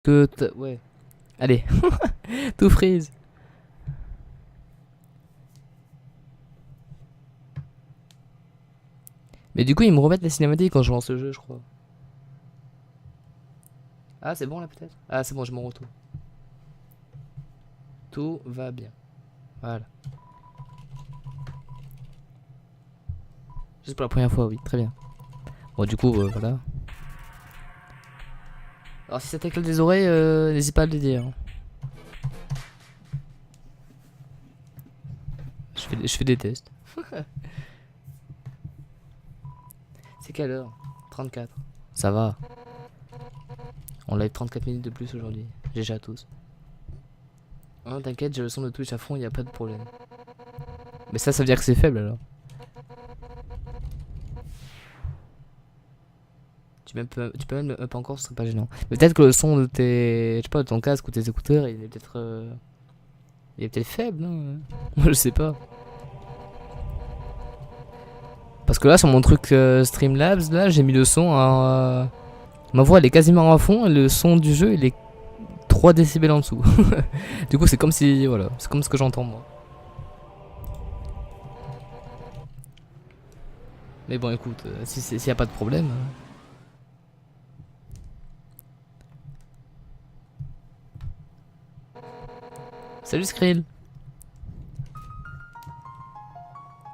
Ouais. Allez. Tout freeze. Mais du coup, ils me remettent la cinématique quand je lance le jeu, je crois. Ah, c'est bon là peut-être. Ah, c'est bon, j'ai mon retour. Tout va bien. Voilà. Juste pour la première fois, oui, très bien. Bon, du coup, voilà. Alors, si ça t'éclate des oreilles, n'hésite pas à le dire. Je fais des tests. C'est quelle heure? 34. Ça va. On l'a 34 minutes de plus aujourd'hui. GG à tous. Hein, t'inquiète, j'ai le son de Twitch à fond, y a pas de problème. Mais ça veut dire que c'est faible alors. Tu peux même up encore, ce serait pas gênant. Mais peut-être que le son de tes. Je sais pas, de ton casque ou tes écouteurs, il est peut-être. Il est peut-être faible, non? Moi je sais pas. Parce que là, sur mon truc Streamlabs, là, j'ai mis le son à. Ma voix elle est quasiment à fond et le son du jeu il est 3 décibels en dessous. Du coup, c'est comme si. Voilà, c'est comme ce que j'entends moi. Mais bon, écoute, s'il y a pas de problème. Salut Skrill. De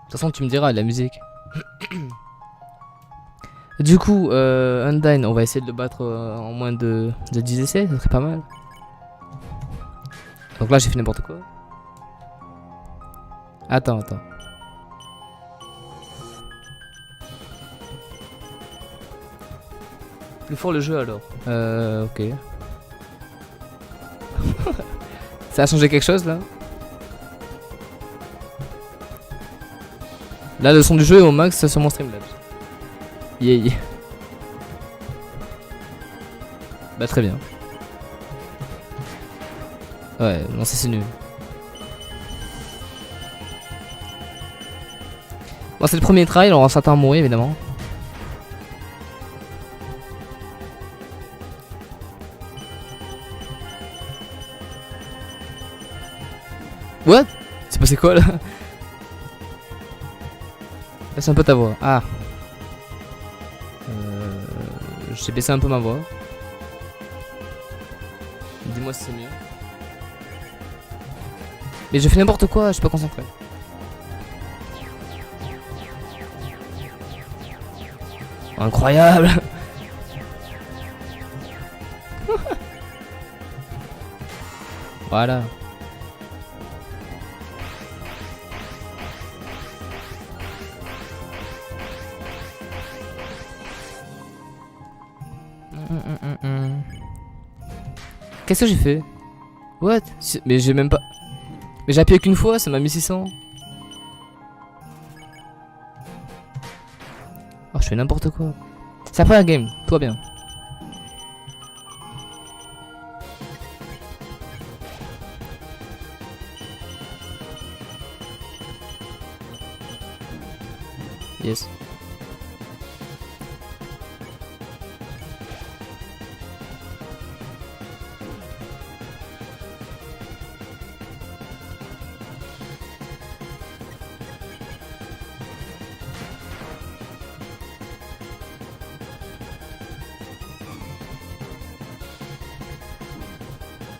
toute façon, tu me diras la musique. Du coup, Undyne, on va essayer de le battre en moins de 10 essais, ça serait pas mal. Donc là, j'ai fait n'importe quoi. Attends. Plus fort le jeu alors. Ok. Ça a changé quelque chose là? Là, le son du jeu est au max sur mon Streamlabs. Yeah. Bah, très bien. Ouais, non, ça c'est nul. Bon, c'est le premier try, alors on s'attend à mourir évidemment. What? C'est passé quoi là? Baisse un peu ta voix. Ah. J'ai baissé un peu ma voix. Dis-moi si c'est mieux. Mais je fais n'importe quoi, je suis pas concentré. Incroyable. Voilà. Qu'est-ce que j'ai fait? What? Mais j'ai même pas... Mais j'ai appuyé qu'une fois, ça m'a mis 600. Oh, je fais n'importe quoi. C'est la première game, tout va bien. Yes.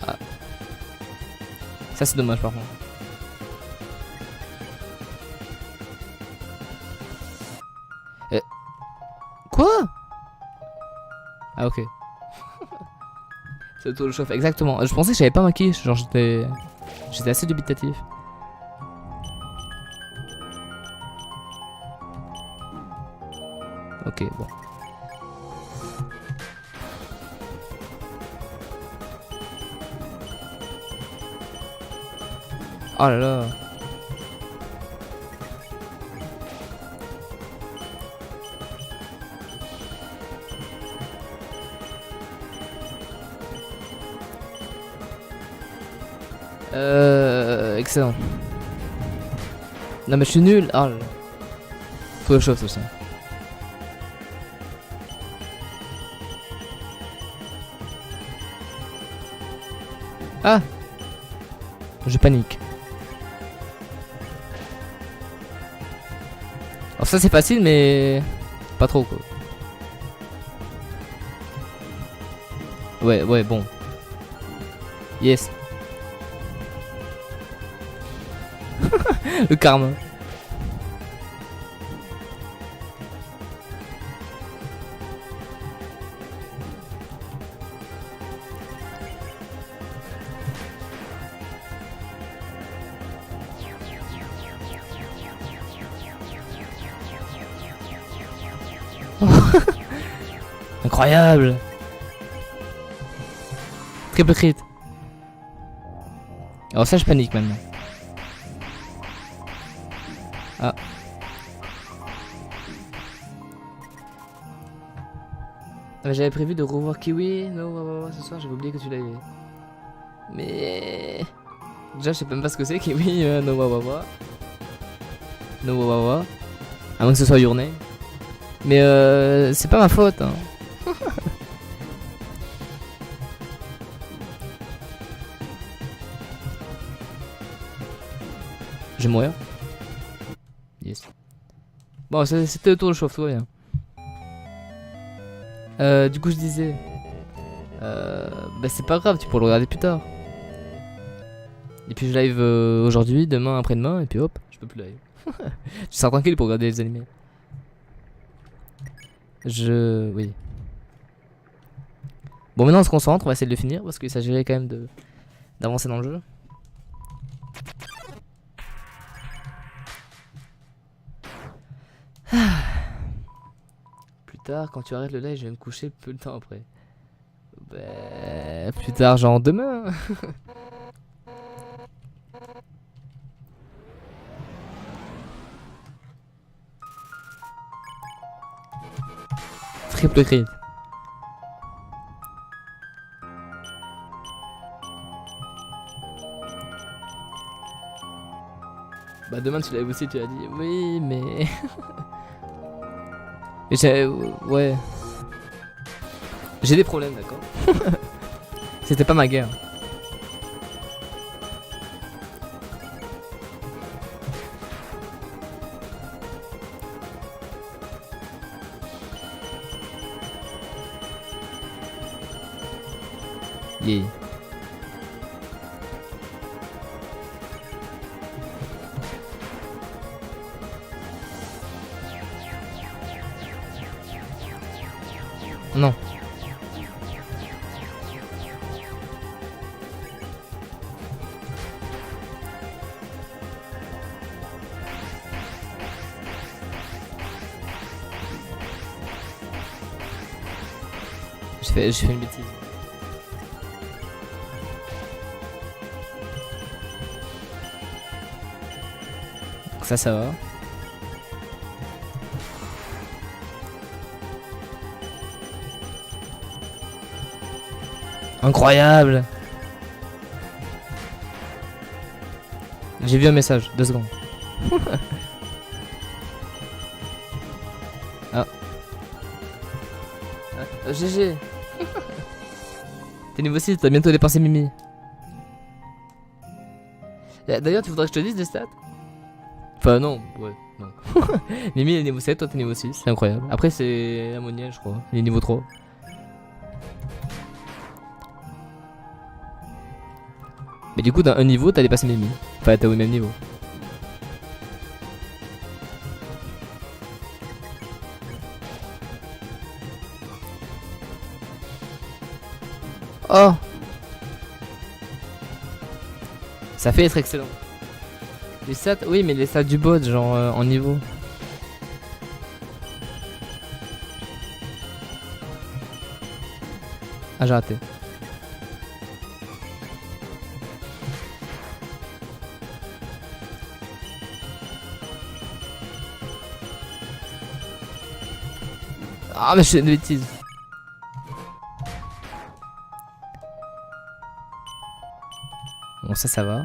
Ah. Ça c'est dommage par contre. Quoi? Ah ok. C'est le chauffe exactement. Je pensais que j'avais pas maquillé, genre j'étais assez dubitatif. Ok, bon. Oh là là. Excellent. Non mais je suis nul. Oh là là. Faut le chauffe aussi. Ah! Je panique. Alors ça c'est facile mais... Pas trop quoi. Ouais, bon. Yes. Le karma. Incroyable. Triple crit. Alors ça je panique maintenant. Ah. J'avais prévu de revoir Kiwi, non, ce soir, j'avais oublié que tu l'avais. Mais... Déjà je sais même pas ce que c'est Kiwi, no wawawa. No wawawa. À moins que ce soit Your Name. Mais c'est pas ma faute hein. Je vais mourir. Yes. Bon, c'était le tour de chauffe, tout va bien. Du coup, je disais. Bah, c'est pas grave, tu pourras le regarder plus tard. Et puis, je live aujourd'hui, demain, après-demain, et puis hop, je peux plus live. Je serai tranquille pour regarder les animés. Oui. Bon, maintenant on se concentre, on va essayer de le finir parce qu'il s'agirait quand même d'avancer dans le jeu. Plus tard, quand tu arrêtes le live, je vais me coucher peu de temps après. Bah, plus tard, genre demain. Triple crit. Bah demain tu l'as aussi, tu as dit oui mais... Mais j'ai... Ouais. J'ai des problèmes, d'accord. C'était pas ma guerre. Yeah. Non. Je fais une bêtise. Donc ça va. Incroyable. J'ai vu un message, 2 secondes. Ah. GG. T'es niveau 6, t'as bientôt dépensé Mimi. D'ailleurs, tu voudrais que je te dise des stats? Enfin, non, ouais, non. Mimi est niveau 7, toi t'es niveau 6, c'est incroyable. Après, c'est Ammoniel, je crois. Il est niveau 3. Mais du coup, dans un niveau, t'as dépassé Mimi. Enfin, t'es au même niveau. Oh! Ça fait être excellent. Les stats, oui, mais les stats du bot, genre en niveau. Ah, j'ai raté. Ah, mais je fais une bêtise. Bon, ça va.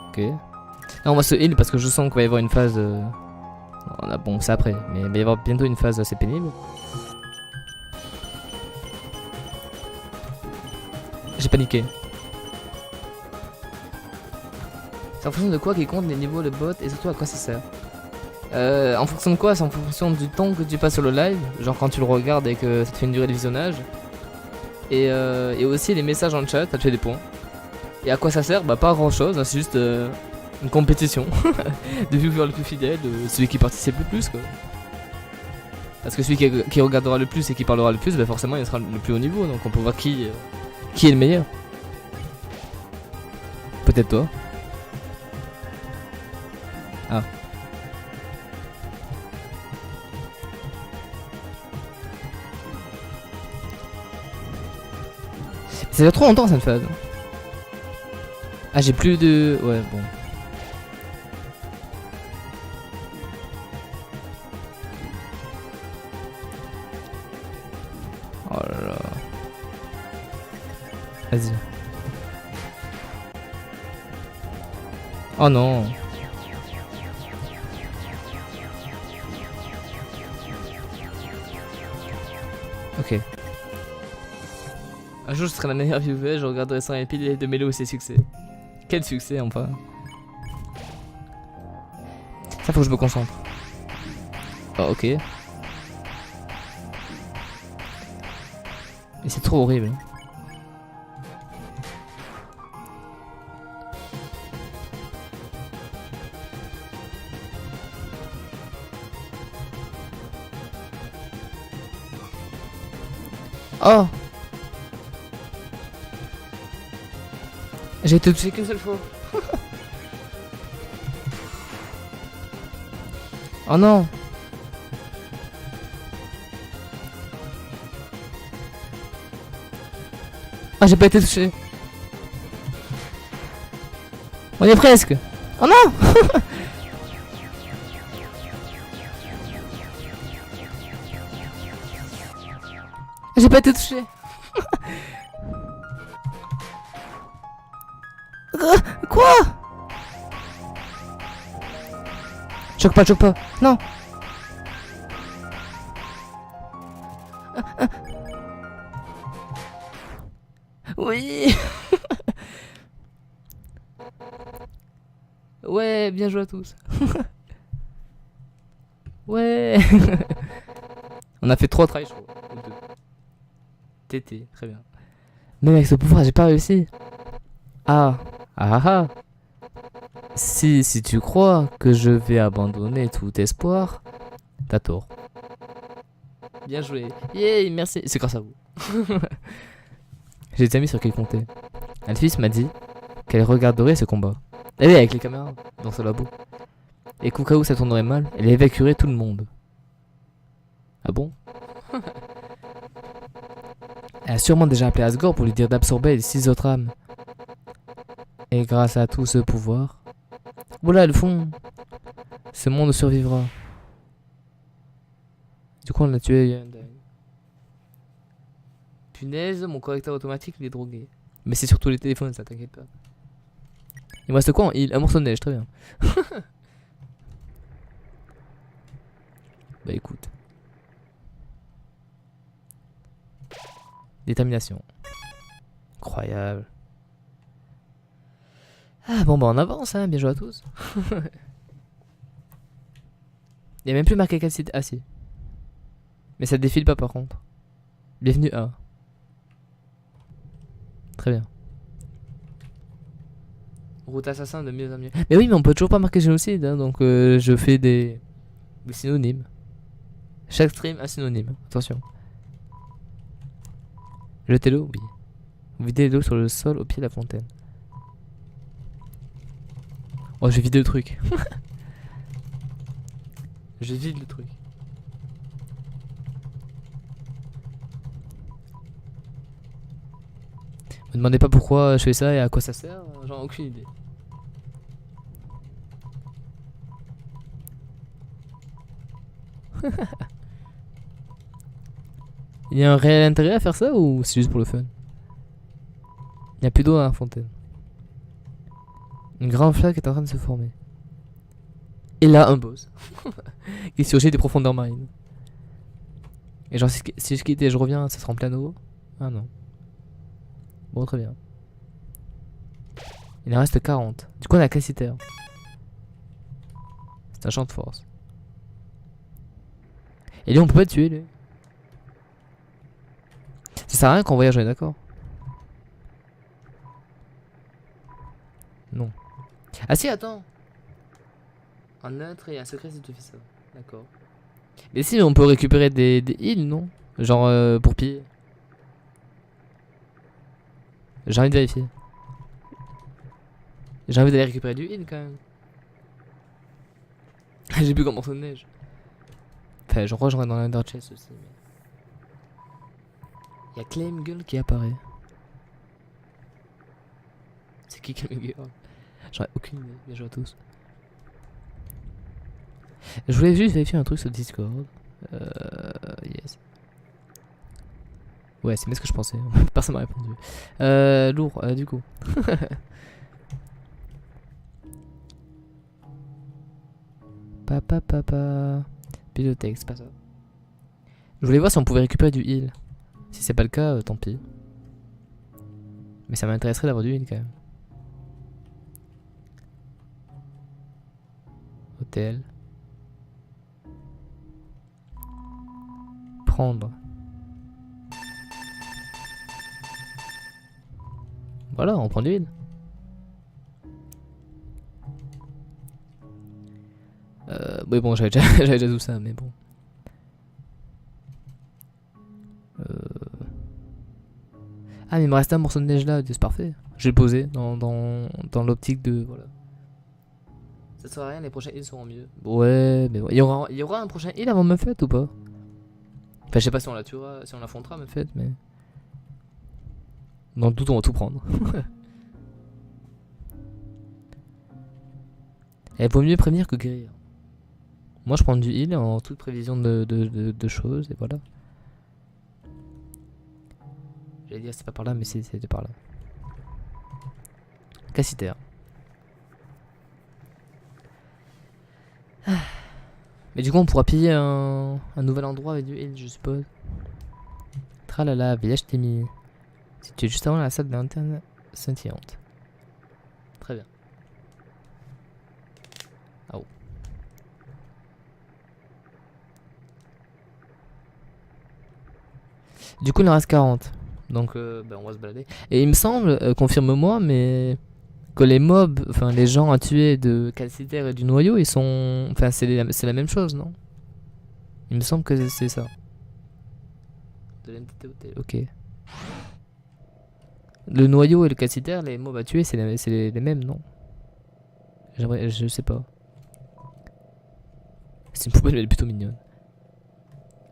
Ok. Là, on va se heal parce que je sens qu'il va y avoir une phase. Bon, c'est après, mais il va y avoir bientôt une phase assez pénible. J'ai paniqué. C'est en fonction de quoi qui compte les niveaux, le bot et surtout à quoi ça sert. En fonction de quoi? C'est en fonction du temps que tu passes sur le live, genre quand tu le regardes et que ça te fait une durée de visionnage. Et aussi les messages en chat, ça te fait des points. Et à quoi ça sert? Bah pas à grand chose, hein, c'est juste une compétition de viewers le plus fidèle, de celui qui participe le plus quoi. Parce que celui qui regardera le plus et qui parlera le plus, bah forcément il sera le plus haut niveau, donc on peut voir qui est le meilleur. Peut-être toi. Ah. Ça fait trop longtemps cette phase. Ah j'ai plus de... Ouais bon. Oh là là. Vas-y. Oh non. Ok. Un jour je serai la meilleure viewer, je regarderai sans pile de Mélo et ses succès. Quel succès enfin. Ça faut que je me concentre. Oh ok. Et c'est trop horrible. Oh! J'ai été touché qu'une seule fois. Oh non! Ah j'ai pas été touché. On y est presque. Oh non! J'ai pas été touché. Quoi? Choque pas, choque pas. Non. Oui. Ouais, bien joué à tous. Ouais. On a fait 3 tries, je crois. Ou 2. TT, très bien. Même avec ce pouvoir, j'ai pas réussi. Ah. Ah ah. Si tu crois que je vais abandonner tout espoir, t'as tort. Bien joué. Yay, merci. C'est grâce à vous. J'ai des amis sur qui compter. Alphys m'a dit qu'elle regarderait ce combat. Elle est avec les caméras dans ce labo. Et qu'au cas où ça tournerait mal, elle évacuerait tout le monde. Ah bon? Elle a sûrement déjà appelé Asgore pour lui dire d'absorber les 6 autres âmes. Et grâce à tout ce pouvoir... Voilà le fond. Ce monde survivra. Du coup on l'a tué Hyundai. Punaise, mon correcteur automatique il est drogué. Mais c'est surtout les téléphones, ça t'inquiète pas. Il me reste quoi en heal? Un morceau de neige, très bien. Bah écoute. Détermination. Incroyable. Ah bon bah on avance hein, bien joué à tous. Il y a même plus marqué quel site. Ah si. Mais ça défile pas par contre. Bienvenue à. Très bien. Route assassin de mieux en mieux. Mais oui mais on peut toujours pas marquer génocide hein, donc je fais des synonymes. Chaque stream un synonyme, attention. Jetez l'eau, oui. Videz l'eau sur le sol au pied de la fontaine. Oh, j'ai vidé le truc. Je vide le truc. Me demandez pas pourquoi je fais ça et à quoi ça sert, j'en ai aucune idée. Il y a un réel intérêt à faire ça ou c'est juste pour le fun? Il n'y a plus d'eau dans la fontaine. Une grande flaque est en train de se former. Et là, un boss. Qui surgit des profondeurs marines. Et genre, si je quitte et je reviens, ça sera en plein eau. Ah non. Bon, très bien. Il en reste 40. Du coup, on a Cassiter. C'est un champ de force. Et lui, on peut pas le tuer, lui. Ça sert à rien qu'on voyage, on est d'accord? Non. Ah si, attends. Un neutre et un secret si tu fais ça. D'accord. Mais si, on peut récupérer des heals, non? Genre pour piller. J'ai envie de vérifier. J'ai envie d'aller récupérer du heal quand même. J'ai plus qu'un morceau de neige. Enfin, je crois que j'aurais dans l'Under Chest aussi. Mais... il y a Claim Girl qui apparaît. C'est qui Claim Girl? J'aurais aucune idée. Bien joué à tous. Je voulais juste vérifier un truc sur Discord. Yes. Ouais, c'est bien ce que je pensais. Personne m'a répondu. Lourd, du coup. Papa. Bibliothèque, c'est pas ça. Je voulais voir si on pouvait récupérer du heal. Si c'est pas le cas, tant pis. Mais ça m'intéresserait d'avoir du heal quand même. Hôtel. Prendre. Voilà, on prend du heal. Oui bon, j'avais déjà tout ça, mais bon. Ah mais il me restait un morceau de neige là, c'est parfait. Je vais le poser dans l'optique de... voilà. Ça sert à rien, les prochains heals seront mieux. Ouais, mais bon. Il y aura un prochain heal avant Muffet ou pas? Enfin je sais pas si on la tuera, si on l'affrontera Muffet, mais... dans le doute on va tout prendre. Il vaut mieux prévenir que guérir. Moi je prends du heal en toute prévision de choses et voilà. J'allais dire c'est pas par là mais c'était par là. Cassiter. Mais du coup on pourra piller un nouvel endroit avec du heal je suppose. Tralala, village Témi. Situé juste avant la salle d'interne scintillante. Très bien. Ah oh. Du coup il en reste 40. Donc on va se balader. Et il me semble, confirme-moi, mais que les mobs, enfin les gens à tuer de Cassiter et du noyau, ils sont... enfin c'est la même chose, non? Il me semble que c'est ça. De l'entité hôtel, ok. Le noyau et le Cassiter, les mobs à tuer, c'est les mêmes, non? Je sais pas. C'est une poubelle, mais elle est plutôt mignonne.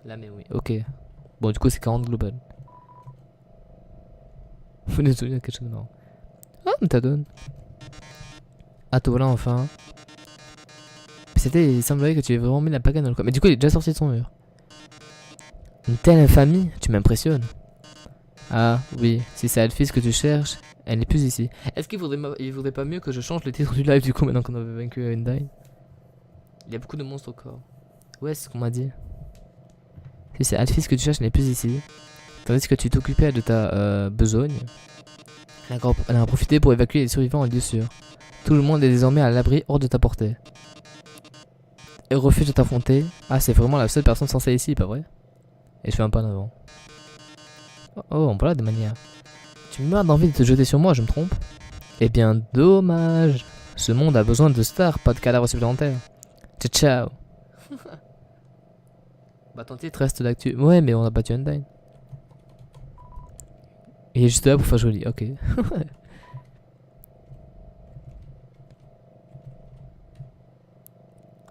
Là, mais oui, ok. Bon, du coup, c'est 40 global. Vous nous souvenez de quelque chose de marrant. Ah, mais t'as donné. Ah, te voilà enfin. Il semblerait que tu aies vraiment mis la pagane dans le coin. Mais du coup, il est déjà sorti de son mur. Une telle infamie, tu m'impressionnes. Ah, oui, si c'est Alphys que tu cherches, elle n'est plus ici. Est-ce qu'il vaudrait pas mieux que je change le titre du live du coup maintenant qu'on a vaincu Undyne? Il y a beaucoup de monstres au corps. Ouais, c'est ce qu'on m'a dit. Si c'est Alphys que tu cherches, elle n'est plus ici. Tandis que tu t'occupais de ta besogne, elle en a profité pour évacuer les survivants en lieu sûr. Tout le monde est désormais à l'abri hors de ta portée. Elle refuse de t'affronter. Ah, c'est vraiment la seule personne censée ici, pas vrai? Et je fais un pas en avant. Oh, voilà des manières. Tu meurs d'envie de te jeter sur moi, je me trompe? Eh bien, dommage. Ce monde a besoin de stars, pas de cadavres supplémentaires. Ciao, ciao. Bah, ton titre reste d'actu. Ouais, mais on a battu Undyne. Il est juste là pour faire joli, ok.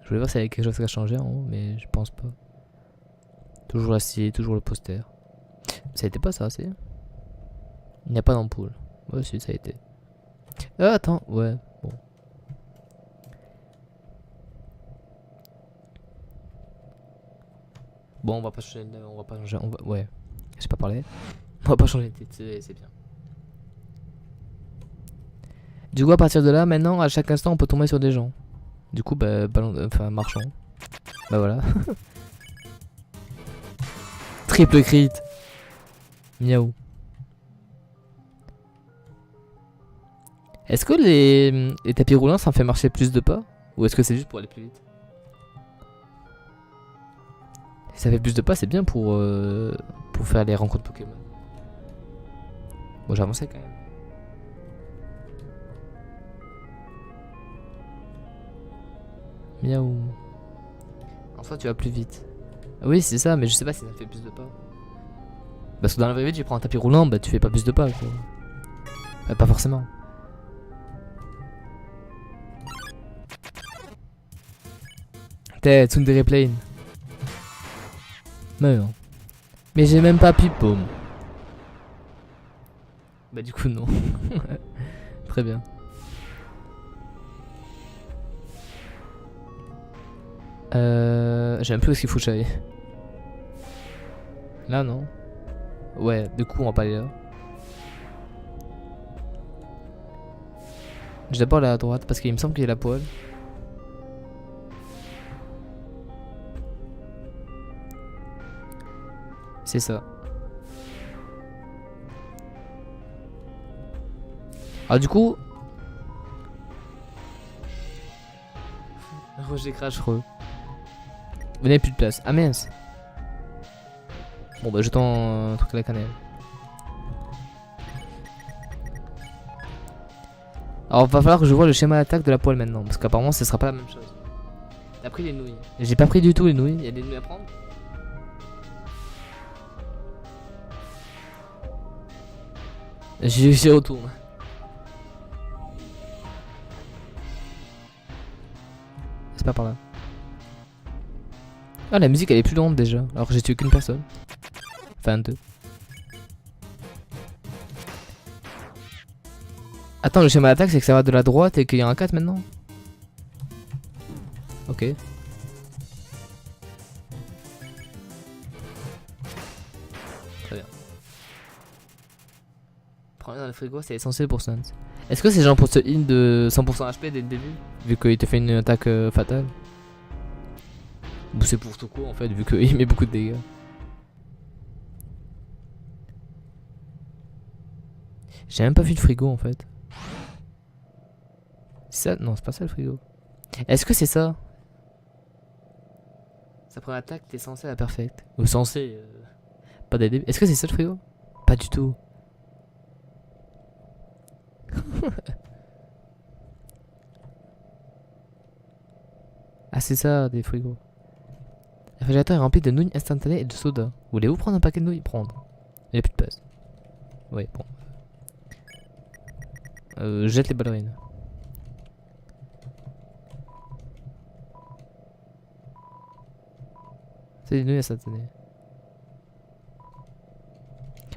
Je voulais voir s'il y avait quelque chose qui a changé en haut, mais je pense pas. Toujours la scie, toujours le poster. Ça a été pas ça, c'est? Il n'y a pas d'ampoule. Ouais, si, ça a été. Attends, ouais, bon. Bon, on va pas changer, ouais. J'ai pas parlé. On va pas changer de titre, c'est bien. Du coup, à partir de là, maintenant, à chaque instant, on peut tomber sur des gens. Du coup, bah, marchons. Bah voilà. Triple crit. Miaou. Est-ce que les tapis roulants ça me fait marcher plus de pas? Ou est-ce que c'est juste pour aller plus vite? Si ça fait plus de pas, c'est bien pour faire les rencontres Pokémon. Bon, j'ai avancé quand même. Miaou. En soi, tu vas plus vite. Oui, c'est ça, mais je sais pas si ça fait plus de pas. Parce que dans la vraie vie, tu prends un tapis roulant, bah tu fais pas plus de pas, quoi. Pas forcément. T'es Tsundere Plane. Mais non. Mais j'ai même pas Pipoum. Bah du coup non. Très bien. J'ai un peu où est-ce qu'il faut que j'aille. Là non. Ouais, du coup on va pas aller là. Je vais d'abord aller à droite parce qu'il me semble qu'il y a la poêle. C'est ça. Ah du coup... Roger crash re. Vous n'avez plus de place. Ah mince. Bon bah jetons un truc à la cannelle. Alors va falloir que je vois le schéma d'attaque de la poêle maintenant. Parce qu'apparemment ce sera pas la même chose. T'as pris les nouilles. J'ai pas pris du tout les nouilles. Il y a des nouilles à prendre. J'y retourne. C'est pas par là. Ah la musique elle est plus lente déjà. Alors que j'ai tué qu'une personne. Enfin deux. Attends, le schéma d'attaque c'est que ça va de la droite et qu'il y a un 4 maintenant. Ok. Très bien. Prends-le dans le frigo, c'est essentiel pour Sans. Est-ce que c'est genre pour ce heal de 100% HP dès le début? Vu qu'il te fait une attaque fatale? Ou c'est pour tout coup en fait, vu qu'il met beaucoup de dégâts? J'ai même pas vu de frigo en fait. C'est ça? Non, c'est pas ça le frigo. Est-ce que c'est ça? Ça prend l'attaque, t'es censé à la perfecte. Ou censé. Pas dès le début. Est-ce que c'est ça le frigo? Pas du tout. Ah, c'est ça, des frigos. Le réfrigérateur est rempli de nouilles instantanées et de soda. Voulez-vous prendre un paquet de nouilles? Prendre. Il n'y a plus de place. Oui, bon. Jette les ballerines. C'est des nouilles instantanées.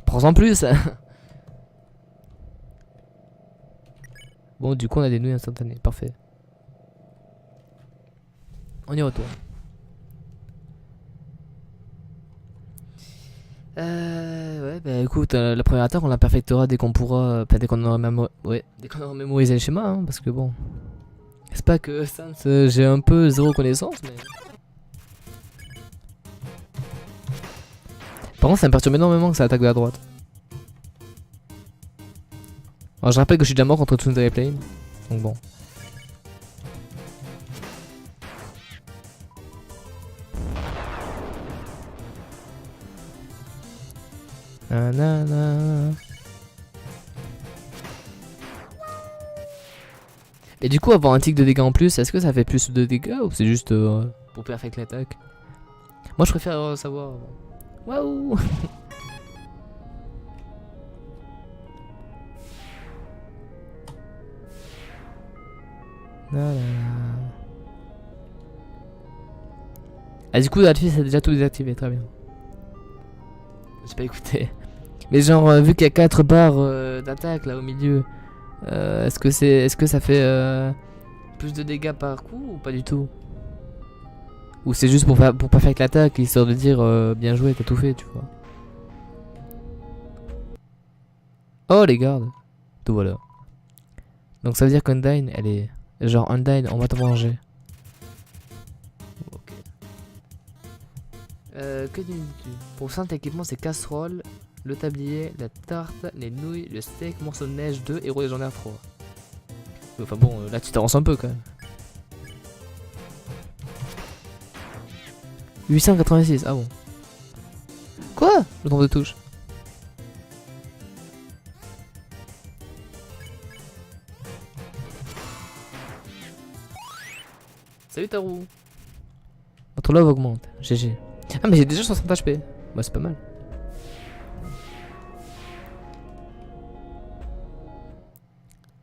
Prends-en plus. Bon, du coup, on a des nouilles instantanées. Parfait. On y retourne. Ouais, bah écoute, la première attaque, on la perfectera dès qu'on pourra. Dès qu'on aura, dès qu'on aura mémorisé le schéma, hein, parce que bon. C'est pas que Sans, j'ai un peu zéro connaissance, mais. Par contre, ça me perturbe énormément que ça attaque de la droite. Alors, je rappelle que je suis déjà mort contre Tsundere Plane. Donc bon. Nanana. Et du coup, avoir un tic de dégâts en plus, est-ce que ça fait plus de dégâts ou c'est juste pour perfect l'attaque? Moi, je préfère savoir. Waouh! Ah, du coup, Alphys a déjà tout désactivé, très bien. J'ai pas écouté. Mais genre, vu qu'il y a 4 barres d'attaque là au milieu, est-ce que ça fait plus de dégâts par coup ou pas du tout? Ou c'est juste pour pas faire que l'attaque, histoire de dire bien joué, t'as tout fait, tu vois. Oh les gardes. Tout voilà. Donc ça veut dire qu'Undyne, elle est... Genre Undyne, on va te manger. Ok. Que dis-tu? Pour 100 équipements, c'est casserole, le tablier, la tarte, les nouilles, le steak, morceau de neige 2 et héros légendaire 3. Enfin bon, là tu t'avances un peu quand même. 886, ah bon. Quoi? Le nombre de touches. Salut Tarou. Votre love augmente. GG. Ah mais j'ai déjà 60 HP. Bah c'est pas mal.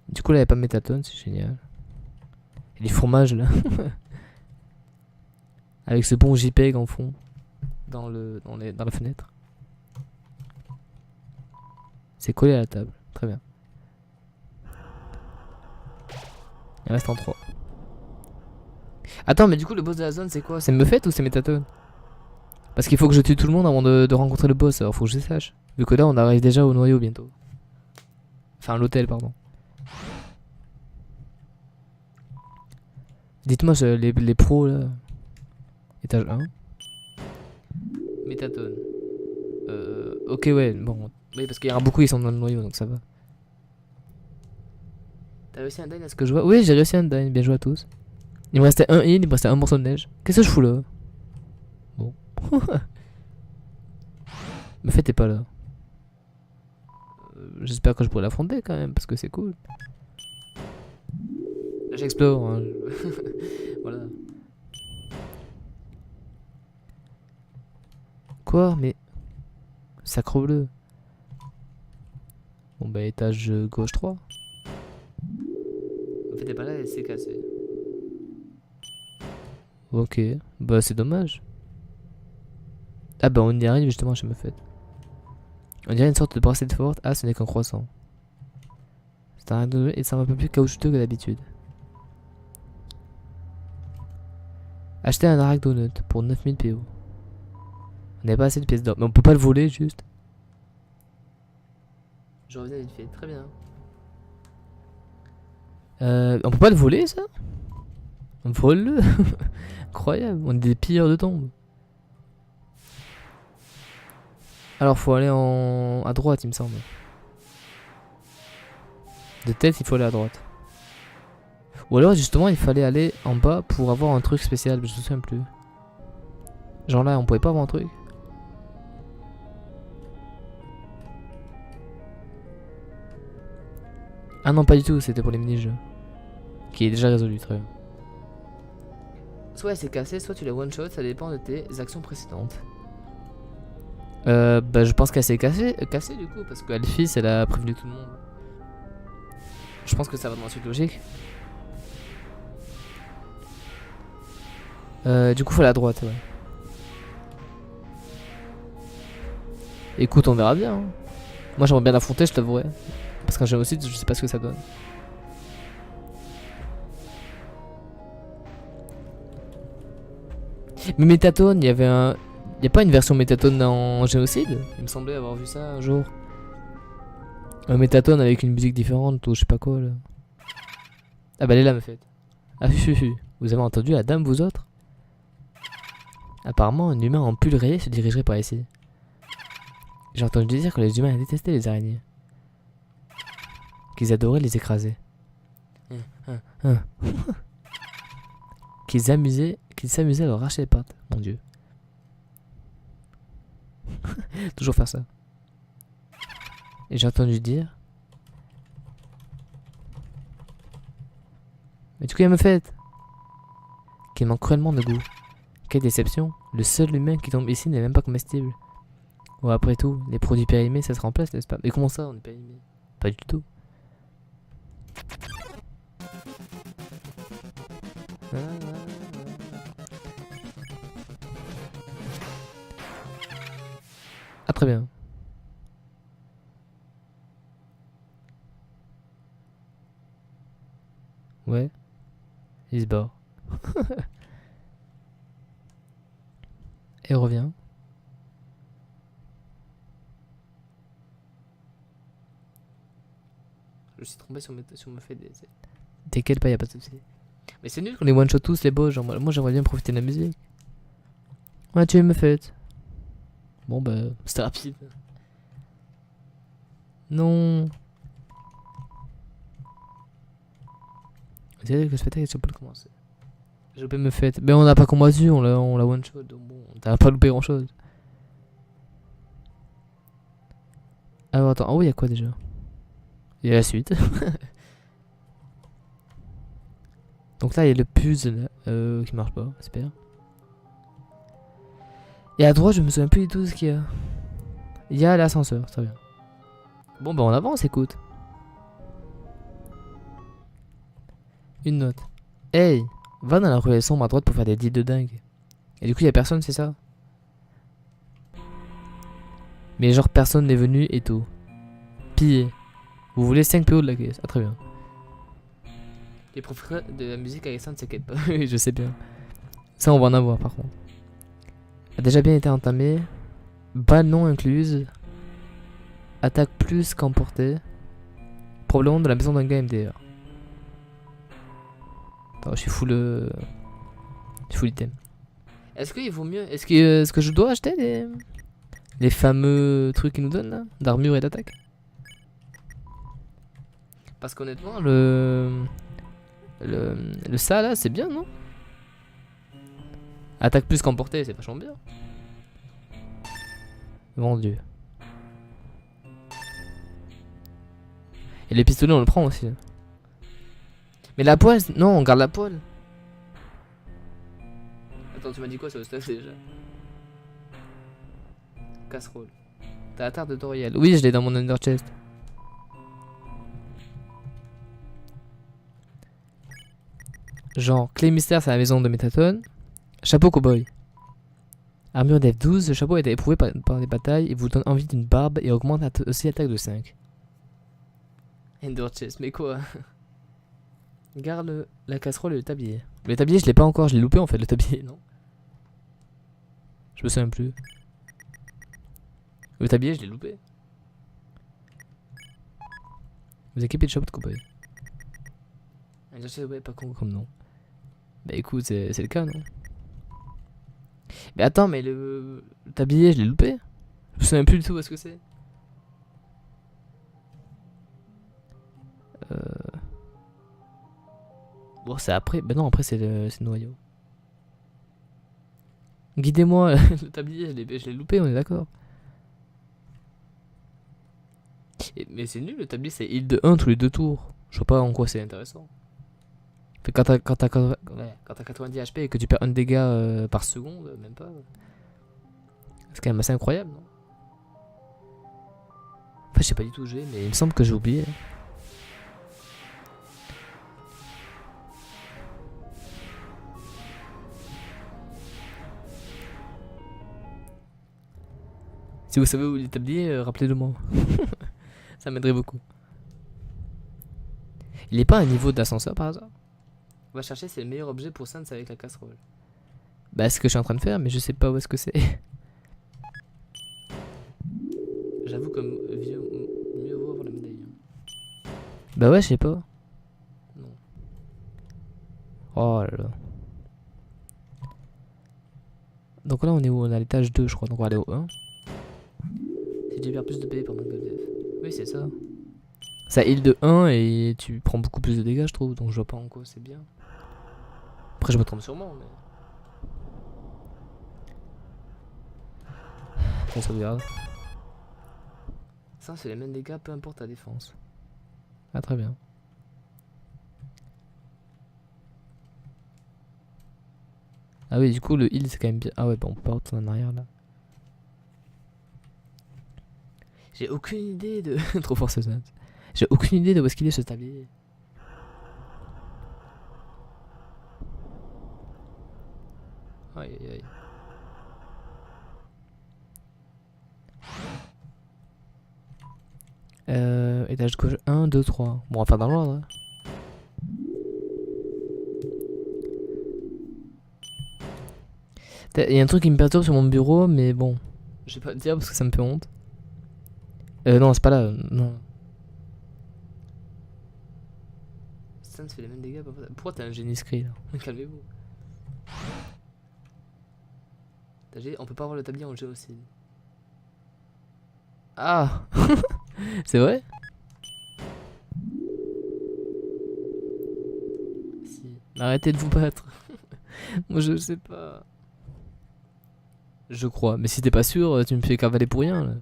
Du coup là y'a pas Métatone, c'est génial. Et les fromages là. Avec ce bon JPEG en fond. Dans la fenêtre. C'est collé à la table. Très bien. Il reste en 3. Attends mais du coup le boss de la zone c'est quoi? C'est Muffet ou c'est Métatone? Parce qu'il faut que je tue tout le monde avant de rencontrer le boss, alors faut que je sache. Vu que là on arrive déjà au noyau bientôt. Enfin à l'hôtel pardon. Dites-moi les pros là. Étage 1. Métatone. Ok ouais, bon. Oui parce qu'il y en a beaucoup qui sont dans le noyau donc ça va. T'as réussi un dine à ce que je vois? Oui j'ai réussi un dine, bien joué à tous. Il me restait un heal, il me restait un morceau de neige. Qu'est-ce que je fous là? Bon. Me fait t'es pas là. J'espère que je pourrai l'affronter quand même parce que c'est cool. Là j'explore. Hein. Voilà. Quoi? Mais. Sacre bleu. Bon bah étage gauche 3. En fait t'es pas là et c'est cassé. Ok. Bah c'est dommage. Ah bah on y arrive justement chez me fait. On dirait une sorte de bracelet forte. Ah ce n'est qu'un croissant. C'est un de et ça va un peu plus caoutchouteux que d'habitude. Acheter un Arak Donut pour 9000 PO. On n'a pas assez de pièces d'or. Mais on peut pas le voler juste. Je reviens vite fait, très bien. On peut pas le voler ça? On vole-le. Incroyable, on est des pilleurs de tombes. Alors faut aller à droite il me semble. De tête il faut aller à droite. Ou alors justement il fallait aller en bas pour avoir un truc spécial, je me souviens plus. Genre là on pouvait pas avoir un truc. Ah non pas du tout, c'était pour les mini-jeux. Qui est déjà résolu, très bien. Soit c'est cassé, soit tu la one shot, ça dépend de tes actions précédentes. Bah je pense qu'elle s'est cassée du coup, parce qu'Alphys elle a prévenu tout le monde. Je pense que ça va dans la suite logique. Du coup faut aller à droite, ouais. Écoute on verra bien. Hein. Moi j'aimerais bien l'affronter je t'avouerai. Parce qu'un génocide je sais pas ce que ça donne. Mais Métatone, il y avait un... Y a pas une version Métatone en génocide? Il me semblait avoir vu ça un jour. Un Métatone avec une musique différente ou je sais pas quoi là. Ah bah elle est là me fait. Ah vous avez entendu la dame vous autres? Apparemment un humain en pull rayé se dirigerait par ici. J'ai entendu dire que les humains détestaient les araignées. Qu'ils adoraient les écraser. Qu'ils s'amusaient à leur arracher les pattes. Mon dieu. Toujours faire ça. Et j'ai entendu dire... Mais du coup, elle me fait qu'il manque cruellement de goût. Quelle déception. Le seul humain qui tombe ici n'est même pas comestible. Bon, après tout, les produits périmés, ça se remplace, n'est-ce pas? Mais comment ça, on est périmé? Pas du tout. Ah, très bien. Ouais. Il se barre. Et revient. Je suis trompé sur me fait des... T'inquiète pas, y'a pas de soucis. Mais c'est nul qu'on les one shot tous les boss. Genre, moi j'aimerais bien profiter de la musique. Ouais, tu me fais. Bon bah, c'était rapide. Non. Vous savez que le spectacle est pas commencer. J'ai loupé me fait. Mais on n'a pas combattu, on l'a one shot. Donc bon, t'as pas loupé grand chose. Alors attends, oh il y a quoi déjà? Il y a la suite. Donc là il y a le puzzle qui marche pas, j'espère. Et à droite je me souviens plus du tout ce qu'il y a. Il y a l'ascenseur, très bien. Bon bah on avance, écoute. Une note. Hey, va dans la ruelle sombre à droite pour faire des deals de dingue. Et du coup, y a personne, c'est ça? Mais genre, personne n'est venu et tout. Pillé. Vous voulez 5 PO de la caisse? Ah, très bien. Les profs de la musique avec ça ne s'inquiètent pas. Oui, je sais bien. Ça, on va en avoir par contre. A déjà bien été entamé. Balle non incluse. Attaque plus qu'emportée. Probablement de la maison d'un gars MDR. Attends, je suis full. Je suis full item. Est-ce qu'il vaut mieux. Est-ce que je dois acheter les fameux trucs qu'ils nous donnent là? D'armure et d'attaque? Parce qu'honnêtement, le ça là, c'est bien, non? Attaque plus qu'emportée, c'est vachement bien. Mon dieu. Et les pistolets, on le prend aussi. Mais la poêle, non, on garde la poêle. Attends, tu m'as dit quoi sur le stuff déjà? Casserole. T'as la tarte de Toriel. Oui, je l'ai dans mon under chest. Genre, clé mystère, c'est la maison de Métatone. Chapeau cowboy. Armure d'F 12, le chapeau a été éprouvé par des batailles. Il vous donne envie d'une barbe et augmente aussi l'attaque de 5. Under chest, mais quoi? Garde la casserole et le tablier. Le tablier, je l'ai pas encore, je l'ai loupé en fait, le tablier, non? Je me souviens plus. Le tablier, je l'ai loupé. Vous équipez de chapeau de cowboy. Under chest, ouais, pas con comme nom. Bah écoute, c'est le cas, non? Mais attends, mais le tablier, je l'ai loupé. Je me souviens plus du tout où est-ce que c'est. Bon, c'est après. Bah non, après, c'est le noyau. Guidez-moi, le tablier, je l'ai loupé, on est d'accord. Mais c'est nul, le tablier, c'est île de 1 tous les 2 tours. Je vois pas en quoi c'est intéressant. Quand t'as 90 HP et que tu perds un dégât par seconde, même pas. C'est quand même assez incroyable, non? Enfin, je sais pas du tout où j'ai, mais il me semble que j'ai oublié. Si vous savez où il est tablier, rappelez-le moi. Ça m'aiderait beaucoup. Il est pas à un niveau d'ascenseur par hasard? On va chercher c'est le meilleur objet pour Sans avec la casserole. Bah, c'est ce que je suis en train de faire, mais je sais pas où est-ce que c'est. J'avoue que mieux vaut avoir la médaille. Bah ouais, je sais pas. Non. Oh là là. Donc là, on est où? On est à l'étage 2, je crois. Donc on va aller au 1. Si tu perds plus de PV par manque de def. Oui, c'est ça. Ça heal de 1 et tu prends beaucoup plus de dégâts, je trouve. Donc je vois pas en quoi c'est bien. Après, je me trompe sûrement, mais. On sauvegarde. Ça, c'est les mêmes dégâts, peu importe ta défense. Ah, très bien. Ah oui, du coup, le heal, c'est quand même bien. Ah ouais, bon, on peut retourner en arrière, là. J'ai aucune idée de... Trop fort, ce Sans. J'ai aucune idée de où est-ce qu'il est, ce tablier. Aïe, aïe, aïe. Étage gauche 1, 2, 3. Bon, on va faire dans l'ordre. Il y a un truc qui me perturbe sur mon bureau, mais bon. Je vais pas le dire parce que ça me fait honte. Non, c'est pas là. Non. Ça me fait les mêmes dégâts. Pourquoi t'as un génie scry là? Calmez-vous. On peut pas avoir le tablier en géocide. Ah. C'est vrai? Arrêtez de vous battre. Moi je sais pas. Je crois. Mais si t'es pas sûr, tu me fais cavaler pour rien là.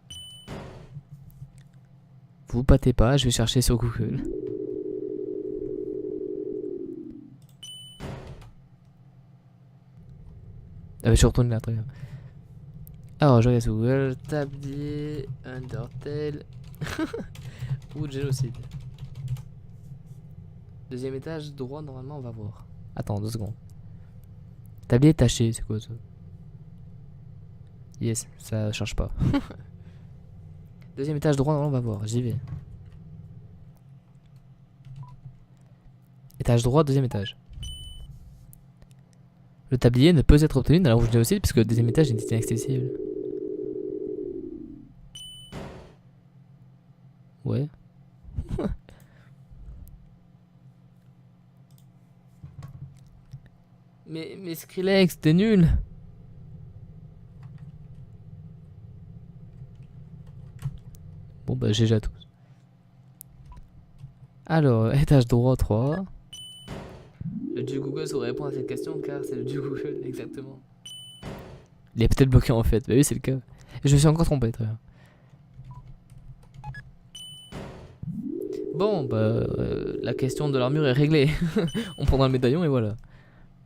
Vous battez pas, je vais chercher sur Google. Ah bah je retourne là, très bien. Alors je regarde sur Google, tablier, Undertale ou génocide. Deuxième étage, droit, normalement on va voir. Attends, 2 secondes. Tablier taché, c'est quoi ça? Yes, ça change pas. Deuxième étage droit, normalement on va voir, j'y vais. Étage droit, deuxième étage. Le tablier ne peut être obtenu dans la rouge génocide puisque le deuxième étage est inaccessible. Ouais. mais Skrillex, t'es nul. Bon bah GG à tous. Alors, étage droit 3. Le dieu Google saurait répondre à cette question car c'est le dieu Google, exactement. Il est peut-être bloqué en fait, bah oui c'est le cas. Je me suis encore trompé, très bien. Bon bah la question de l'armure est réglée. On prendra le médaillon et voilà.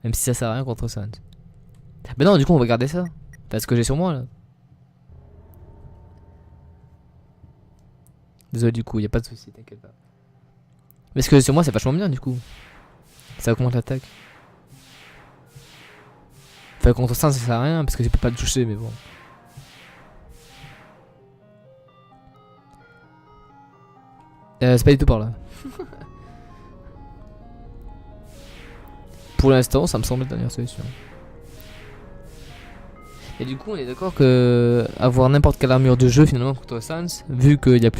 Même si ça sert à rien contre Sans. Mais non, du coup on va garder ça. Parce que j'ai sur moi là. Désolé du coup, y a pas de soucis, t'inquiète pas. Mais ce que j'ai sur moi c'est vachement bien du coup. Ça augmente l'attaque. Enfin contre ça sert à rien parce que je peux pas le toucher mais bon. C'est pas du tout par là. Pour l'instant ça me semble la dernière solution. Et du coup on est d'accord que avoir n'importe quelle armure de jeu finalement contre Sans, vu qu'il y a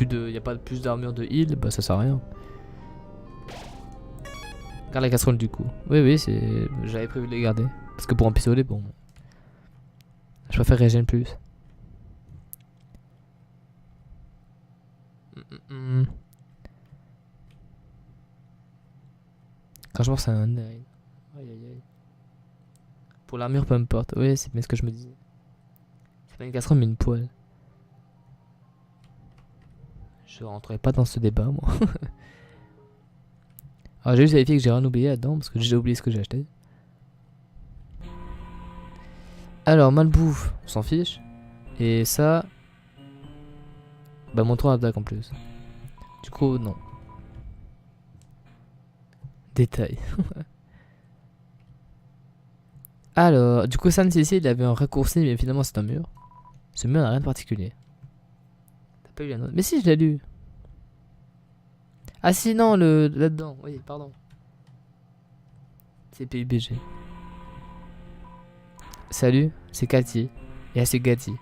pas plus d'armure de heal, bah ça sert à rien. Garde la casserole du coup. Oui c'est. J'avais prévu de les garder. Parce que pour un pistolet bon. Je préfère régène plus. Quand je pense c'est un. Aïe aïe aïe. Pour l'armure peu importe. Oui c'est bien ce que je me disais. C'est pas une casserole mais une poêle. Je rentrerai pas dans ce débat moi. Alors j'ai juste vérifié que j'ai rien oublié là-dedans parce que j'ai oublié ce que j'ai acheté. Alors malbouffe, on s'en fiche. Et ça... Bah mon 3 attaque en plus. Du coup non. Détail. Alors, du coup Sans ici il avait un raccourci mais finalement c'est un mur. Ce mur n'a rien de particulier. T'as pas eu la note? Mais si je l'ai lu. Ah si non le là-dedans, oui pardon. C'est PUBG. Salut, c'est Cathy. Et c'est Gatti.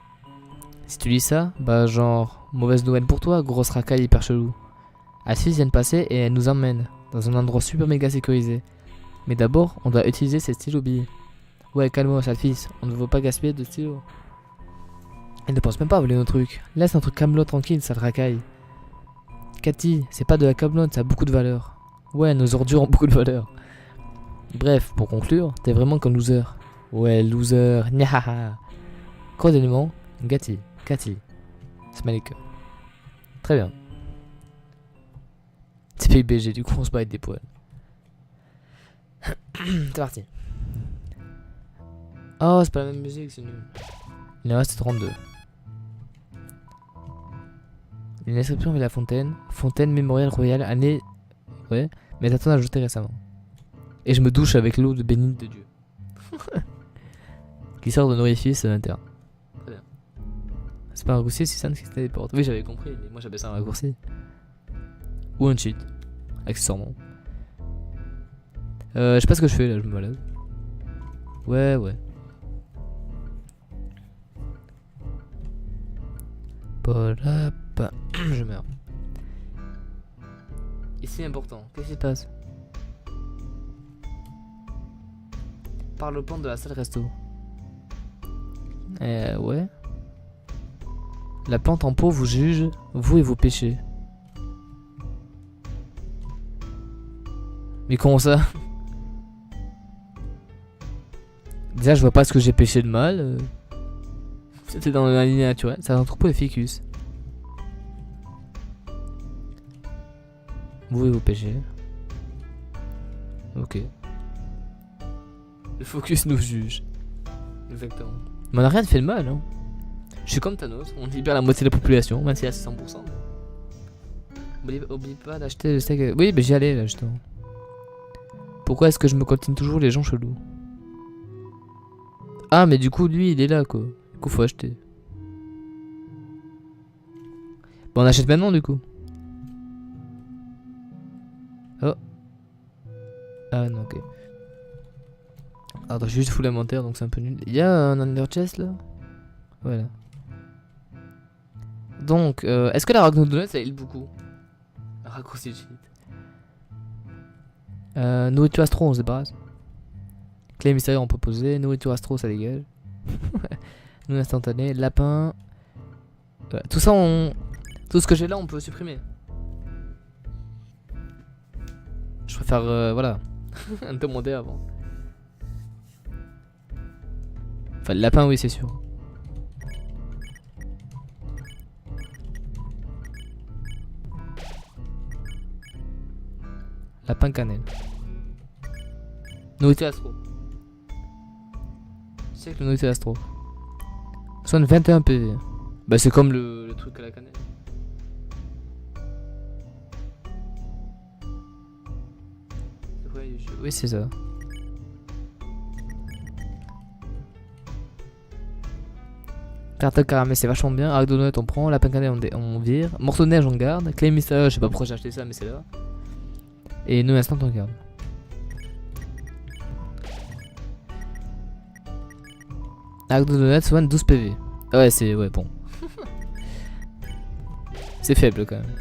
Si tu lis ça, bah genre, mauvaise nouvelle pour toi, grosse racaille hyper chelou. Alphys vient de passer et elle nous emmène dans un endroit super méga sécurisé. Mais d'abord, on doit utiliser ces stylos billes. Ouais, calme-toi, Alphys, on ne veut pas gaspiller de stylos. Elle ne pense même pas à voler nos trucs. Laisse notre camelot tranquille, sale racaille. Cathy, c'est pas de la camelot, ça a beaucoup de valeur. Ouais, nos ordures ont beaucoup de valeur. Bref, pour conclure, t'es vraiment qu'un loser. Ouais, loser, nyahaha. Code d'élément, Gatti, Cathy. Smiley. Très bien. C'est PUBG, du coup on se bat avec des poils. C'est parti. Oh, c'est pas la même musique, c'est nul. Il en reste 32. Une inscription avec la fontaine. Fontaine mémoriale royale, année. Ouais, mais attends, ajouté récemment. Et je me douche avec l'eau de bénite de Dieu. Qui sort de l'orifice interne. Très bien. C'est pas un raccourci si ça ne téléporte. Oui, j'avais compris, mais moi j'appelle ça un raccourci. Ou un cheat. Accessoirement. Je sais pas ce que je fais là, je me balade. Ouais. Polap. Je meurs. Ici important. Qu'est-ce qui se passe? Parle au plan de la salle resto. Ouais. La plante en pot vous juge, vous et vos péchés. Mais comment ça? Déjà, je vois pas ce que j'ai péché de mal. C'était dans la ligne naturelle. C'est un troupeau de ficus. Vous et vos péchés. Ok. Le focus nous juge. Exactement. Mais on a rien fait de mal, hein. Je suis comme Thanos, on libère la moitié de la population, même si c'est à 100%. Oublie pas d'acheter le steak. Oui, mais j'y allais là, justement. Pourquoi est-ce que je me coltine toujours les gens chelous? Ah, mais du coup, lui, il est là, quoi. Du coup, faut acheter. Bon, on achète maintenant, du coup. Oh. Ah, non, ok. Attends, j'ai juste full inventaire, donc c'est un peu nul. Il y a un under chest, là? Voilà. Donc, est-ce que la Ragnar Donut, ça heal beaucoup? Raccourci de cheat. Nourriture astro, on se débarrasse. Clé mystérieuse, on peut poser. Nourriture astro, ça dégage. Nous instantané. Lapin. Tout ça, tout ce que j'ai là, on peut supprimer. Je préfère, voilà, demander avant. Enfin, le lapin, oui, c'est sûr. Lapin cannelle. Nourriture astro. C'est que le nourriture astro. Soigne 21 PV. Bah, c'est comme le truc à la cannelle. Oui, c'est ça. Carte caramel, c'est vachement bien. Arc de donut, on prend. Lapin cannelle, on vire. Morceau de neige, on garde. Clé mystérieuse, je sais pas pourquoi j'ai acheté ça, mais c'est là. Et nous, instant, on garde. Arc de donut, soigne 12 PV. Ah ouais, c'est. Ouais, bon. C'est faible quand même.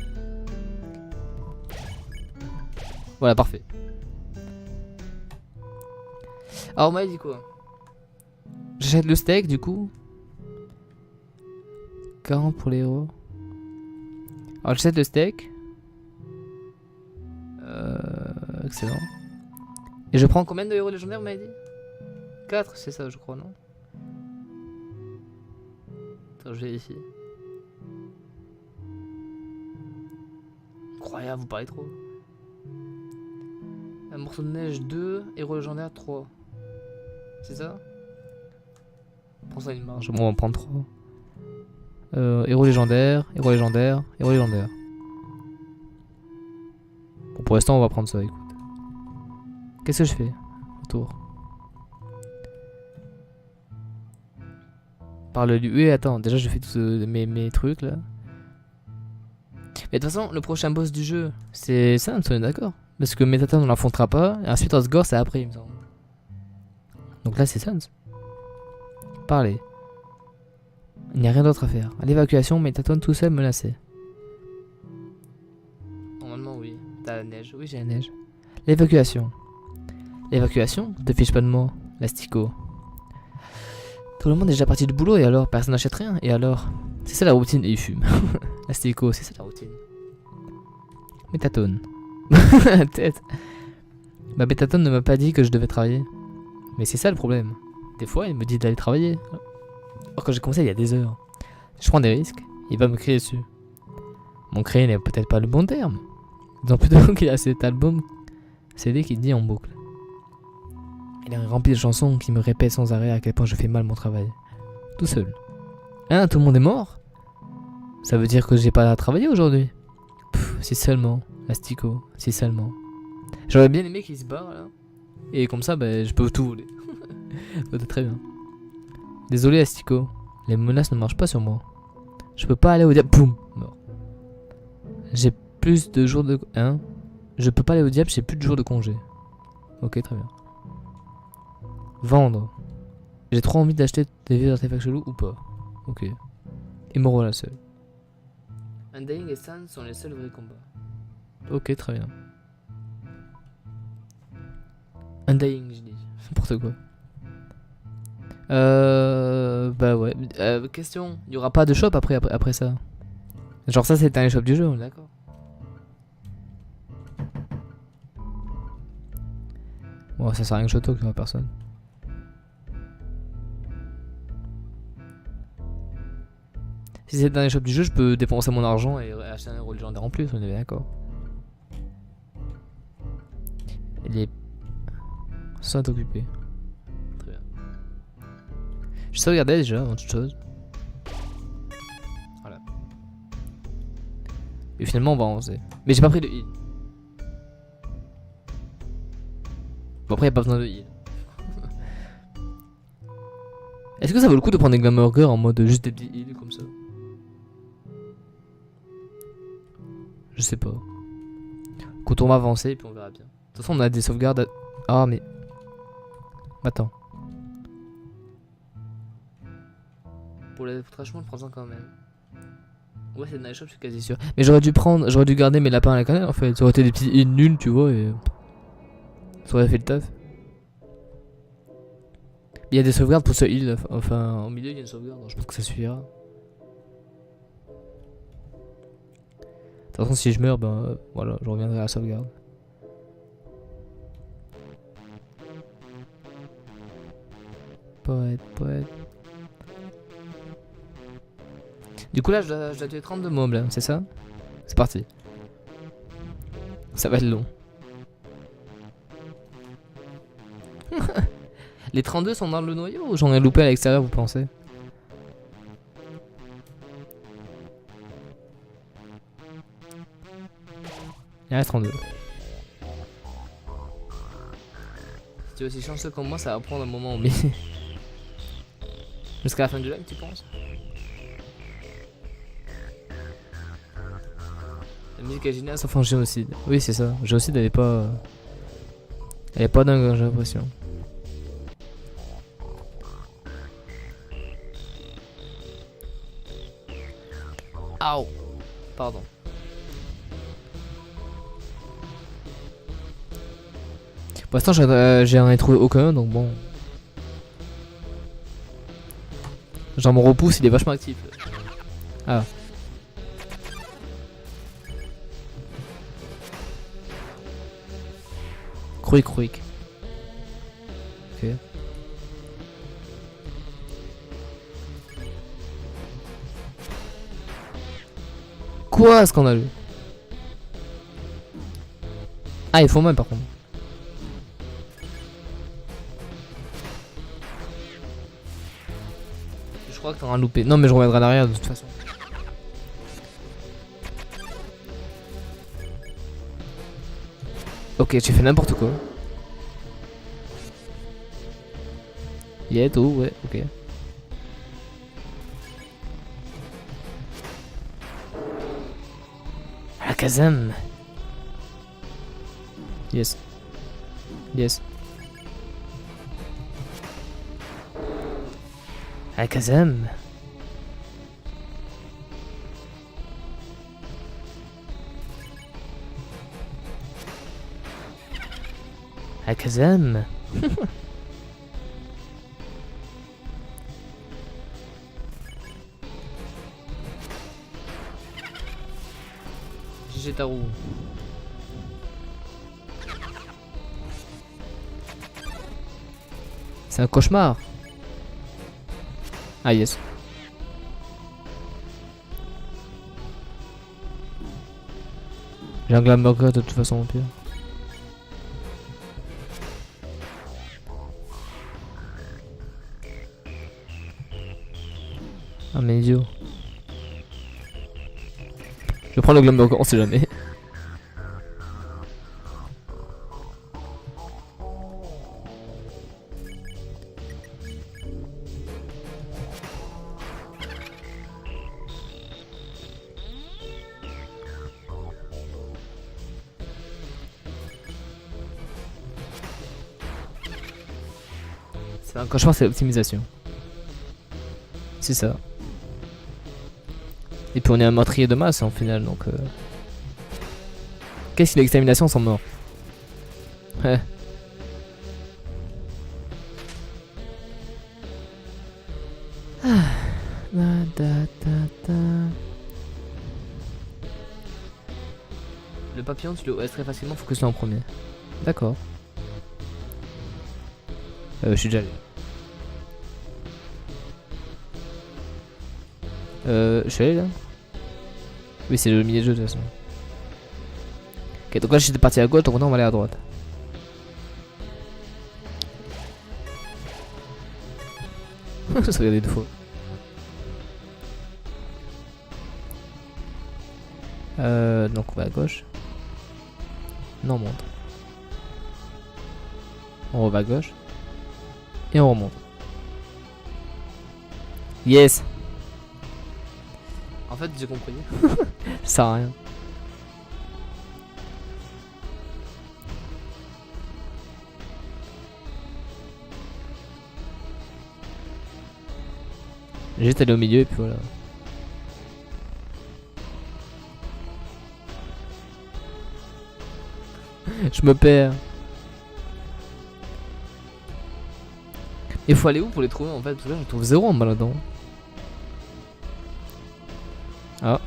Voilà, parfait. Alors, on m'a dit quoi? J'achète le steak du coup. 40 pour les héros. Alors, j'achète le steak. Excellent. Et je prends combien de héros légendaires, vous m'avez dit? 4, c'est ça, je crois, non? Attends, je vérifie. Incroyable, vous parlez trop. Un morceau de neige 2, héros légendaire 3. C'est ça? Prends ça une marge. Bon, on va en prendre 3. Héros légendaire, héros légendaire, héros légendaire. Bon, pour l'instant, on va prendre ça, écoute. Qu'est-ce que je fais? Retour. Parle du. Oui, attends, déjà, je fais tous mes trucs là. Mais de toute façon, le prochain boss du jeu, c'est ça, on est d'accord? Parce que Métaton, on l'affrontera pas, et ensuite Osgore, c'est après, il me semble. Donc là, c'est Sans. Parlez. Il n'y a rien d'autre à faire. À l'évacuation, Métaton tout seul menacé. Normalement, oui. T'as la neige. Oui, j'ai la neige. L'évacuation. L'évacuation? Te fiche pas de moi, l'astico. Tout le monde est déjà parti du boulot, et alors? Personne n'achète rien, et alors? C'est ça la routine, et il fume. L'astico, c'est ça la routine. Métaton. Tête. Bah, Métaton ne m'a pas dit que je devais travailler. Mais c'est ça le problème. Des fois, il me dit d'aller travailler. Alors quand j'ai commencé il y a des heures. Je prends des risques, il va me crier dessus. Mon crier n'est peut-être pas le bon terme. Disons plutôt qu'il a cet album CD qui dit en boucle. Il est rempli de chansons qui me répètent sans arrêt à quel point je fais mal mon travail. Tout seul. Hein, tout le monde est mort? Ça veut dire que j'ai pas à travailler aujourd'hui? Si seulement, Astico, si seulement. J'aurais bien aimé qu'il se barre là. Et comme ça, bah, je peux tout voler. C'est très bien. Désolé Astico, les menaces ne marchent pas sur moi. Je peux pas aller au diable. Boum, mort. J'ai plus de jours de... Hein? Je peux pas aller au diable, j'ai plus de jours de congé. Ok, très bien. Vendre. J'ai trop envie d'acheter des vieux artefacts chelous ou pas. Ok. Et me voilà seul. Undying et Sans sont les seuls vrais combats. Ok, très bien. Undying, je dis. N'importe quoi. Bah ouais. Question. Il y aura pas de shop après ça. Genre ça c'est un shop du jeu, on est d'accord. Bon, ça sert à rien que je toque, il y aura personne. Si c'est le dernier shop du jeu, je peux dépenser mon argent et acheter un héros légendaire en plus, on est bien d'accord. Les... sont occupés. Très bien. Je sais regarder déjà avant toute chose. Voilà. Et finalement on va avancer. Mais j'ai pas pris de heal. Bon après y'a pas besoin de heal. Est-ce que ça vaut le coup de prendre des Glamburger en mode juste des petits heals comme ça? Je sais pas. Écoute, on va avancer et puis on verra bien. De toute façon on a des sauvegardes à... Ah mais... Attends. Pour les trachements, je prends ça quand même. Ouais, c'est de Night Shop, je suis quasi sûr. Mais j'aurais dû garder mes lapins à la cannelle en fait. Ça aurait été des petits heals nuls, tu vois, et... Ça aurait fait le taf. Il y a des sauvegardes pour ce heal, enfin, au milieu il y a une sauvegarde, donc je pense que ça suffira. De toute façon, si je meurs, ben voilà, je reviendrai à la sauvegarde. Poète. Du coup là je dois tuer 32 mobs là, c'est ça? C'est parti. Ça va être long. Les 32 sont dans le noyau ou j'en ai loupé à l'extérieur, vous pensez? Il reste 32. Si tu es aussi chanceux comme moi, ça va prendre un moment, mais... Jusqu'à la fin du live, tu penses? La musique est géniale sauf en génocide. Oui, c'est ça. Génocide, elle est pas... Elle est pas dingue, j'ai l'impression. Aouh. Pardon. Pour l'instant, j'en ai trouvé aucun, donc bon. Genre mon repousse, il est vachement actif. Ah. Quick. Ok. Quoi, scandaleux? Ah, il faut même par contre. Je crois que t'auras loupé. Non, mais je reviendrai en arrière de toute façon. Ok, j'ai fait n'importe quoi. Yeah, tout, ouais, ok. Alakazam. Yes. Alakazam. Alakazam. GG Tarou. C'est un cauchemar. Ah yes. J'ai un Glamburger de toute façon au pire. Ah mais idiot. Je vais prendre le Glamburger, on sait jamais. C'est un cauchemar, c'est l'optimisation. C'est ça. Et puis on est un meurtrier de masse en final, donc... Qu'est-ce que l'extermination sont morts? Ouais. Le papillon, tu le OS très facilement, faut que ce soit en premier. D'accord. Je suis déjà allé. Je suis allé là. Oui, c'est le milieu de jeu de toute façon. Ok, donc là j'étais parti à gauche, donc maintenant on va aller à droite. Je se regardais une fois. Donc on va à gauche. Non, on monte. On va à gauche. Et on remonte. Yes. En fait, j'ai compris. Ça sert à rien. J'ai juste allé au milieu et puis voilà. Je me perds. Il faut aller où pour les trouver en fait? Parce que là je trouve zéro en baladant. Ah.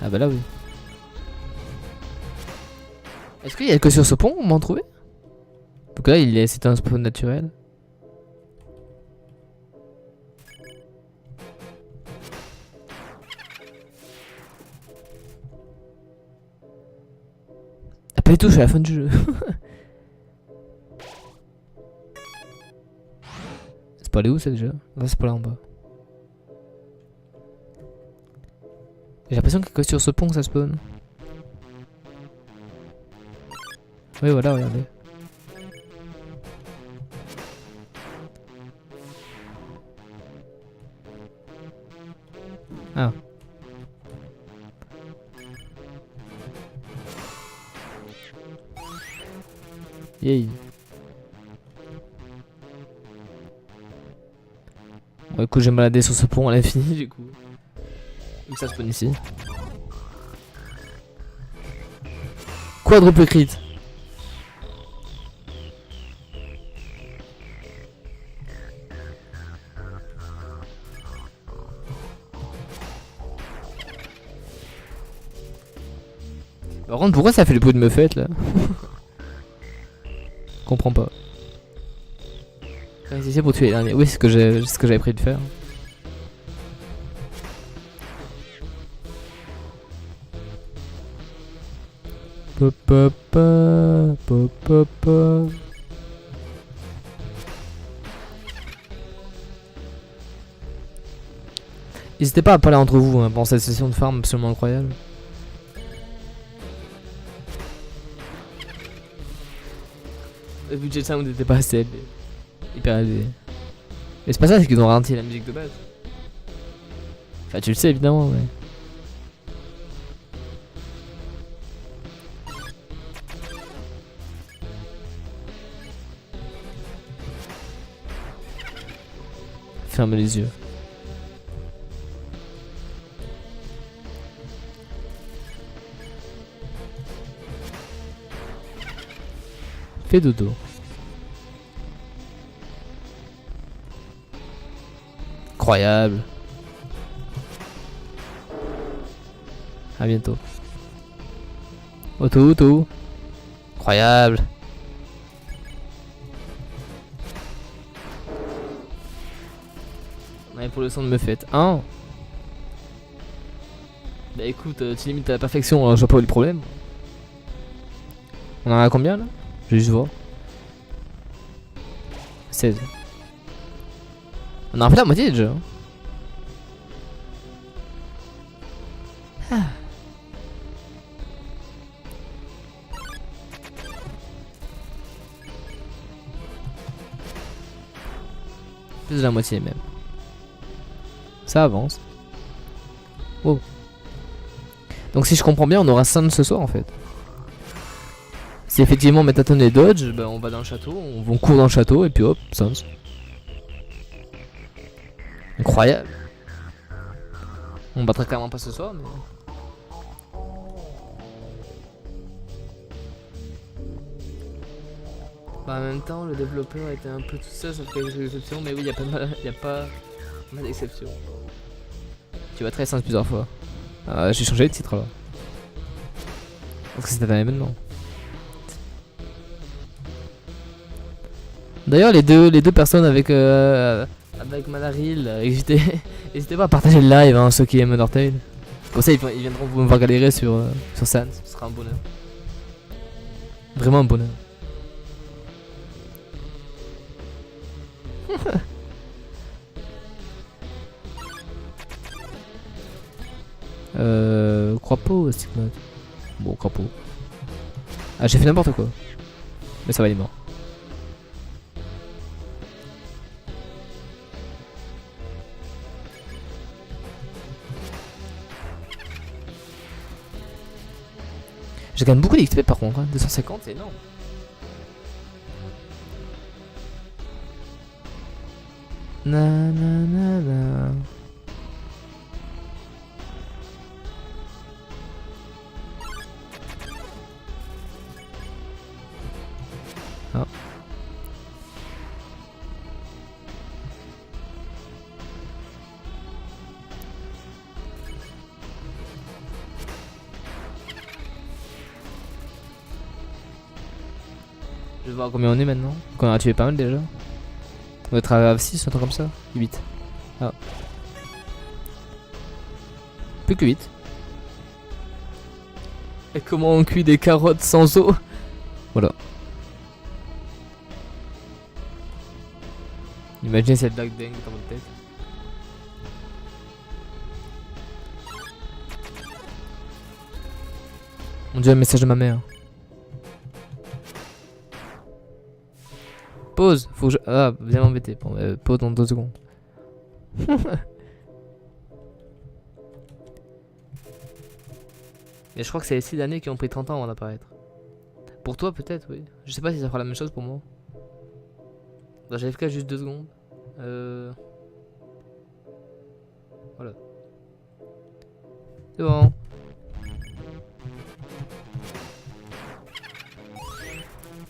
Ah bah là oui. Est-ce qu'il y a que sur ce pont on m'en trouver? Donc là c'est un spawn naturel. Ah pas du tout, je suis à la fin du jeu. C'est pas aller où ça déjà? Là c'est pas là en bas. J'ai l'impression que sur ce pont ça spawn. Oui voilà, regardez. Ah. Yay. Bon écoute, j'ai baladé sur ce pont à l'infini du coup. Où ça spawn ici? Quadruple crit. Par contre, pourquoi ça fait le bruit de meufette là? Comprends pas. C'est ici pour tuer les derniers. Oui, c'est ce que j'avais pris de faire. Papa, papa. N'hésitez pas à parler entre vous hein, pendant cette session de farm absolument incroyable. Le budget de sound n'était pas assez élevé. Hyper élevé. Mais c'est pas ça, c'est qu'ils ont ralenti la musique de base. Enfin, tu le sais évidemment, mais. Ferme les yeux. Fais dodo. Incroyable. À bientôt. Auto. Incroyable. Ouais, pour le son de me fête. Hein. Bah écoute, tu limites à la perfection, alors je vois pas où est le problème. On en a combien là? Je vais juste voir. 16. On a fait la moitié déjà. Ah. Plus de la moitié même. Ça avance. Oh. Donc si je comprends bien, on aura 5 ce soir en fait. Si effectivement Métaton et Dodge, bah on va dans le château, on court dans le château et puis hop, Sans. Incroyable. On battra clairement pas ce soir mais... Bah, en même temps le développeur était un peu tout seul sauf quelques exceptions, mais oui y a pas mal d'exceptions. Tu vas très Sans plusieurs fois. J'ai changé de titre là. Parce que c'était un événement. D'ailleurs, les deux personnes avec Manaril, n'hésitez pas à partager le live, hein, ceux qui aiment Undertale. Comme ça, ils viendront vous me voir galérer sur Sans. Ce sera un bonheur. Vraiment un bonheur. Crapaud, c'est quoi? Bon, crapaud. Ah, j'ai fait n'importe quoi. Mais ça va, il est mort. Je gagne beaucoup d'XP par contre, hein. 250 c'est énorme. Na na na na. Ah. Je vais voir combien on est maintenant. On a tué pas mal déjà. On doit être à 6, un truc comme ça. 8. Ah. Plus que 8. Et comment on cuit des carottes sans eau? Voilà. Imaginez cette blague dingue dans votre tête. On dirait un message de ma mère. Pause, faut que je... Ah, viens m'embêter. Bon, pause dans 2 secondes. Et je crois que c'est les 6 années qui ont pris 30 ans avant d'apparaître. Pour toi, peut-être, oui. Je sais pas si ça fera la même chose pour moi. J'avais fait juste 2 secondes. Voilà. C'est bon.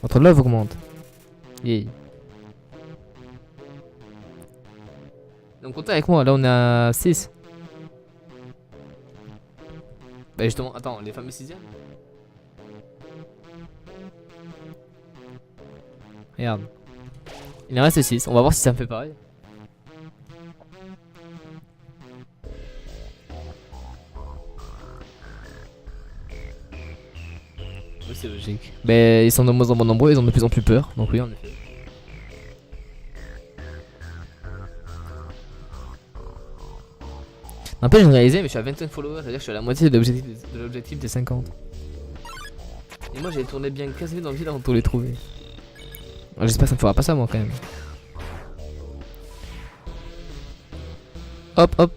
Votre love augmente. Yeah. Donc comptez avec moi, là on est à 6. Bah justement, attends, les fameux 6ème. Regarde. Il en reste 6, on va voir si ça me fait pareil. Oui, c'est logique. Mais ils sont de moins en moins nombreux, ils ont de plus en plus peur. Donc oui, en effet. N'empêche, je viens de réaliser, mais je suis à 25 followers, c'est-à-dire que je suis à la moitié de l'objectif des 50. Et moi, j'ai tourné bien 15 minutes dans le vide avant de tous les trouver. J'espère que ça me fera pas ça, moi, quand même. Hop, hop.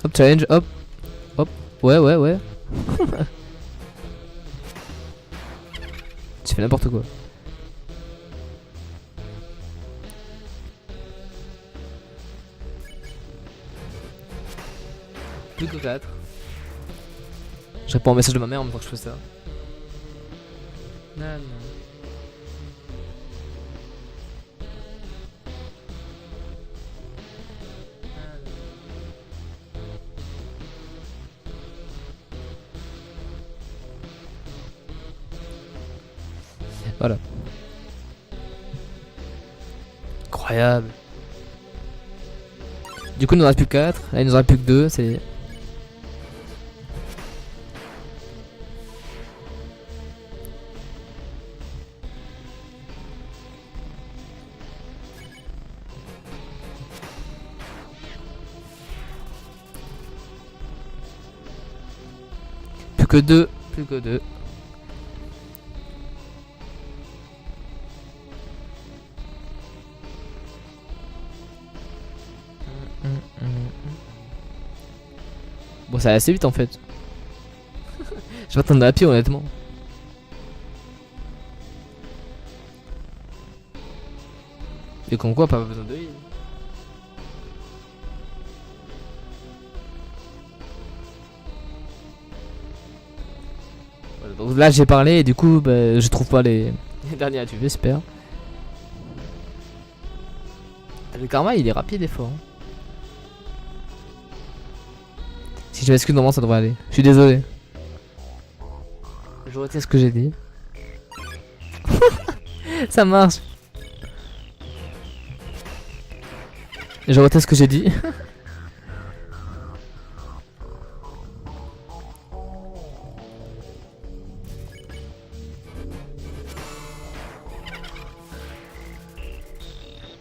Hop, challenge, hop. Hop. Ouais, ouais, ouais. J'ai fait n'importe quoi. Plus que 4. Je réponds au message de ma mère en même temps que je fais ça. Non, non. Voilà. Incroyable. Du coup, il nous en reste plus que 4. Là, il nous en reste plus que 2. C'est. Plus que 2. Plus que 2. Bon, ça allait assez vite en fait. Je m'attendais à pire honnêtement. Et comme quoi, pas besoin de heal. Voilà, donc là j'ai parlé et du coup bah, je trouve pas les derniers à tuer, j'espère. Le karma il est rapide et fort. Hein. Si je m'excuse, normalement ça devrait aller. Je suis désolé. Je retire ce que j'ai dit. Ça marche. Je reteste ce que j'ai dit.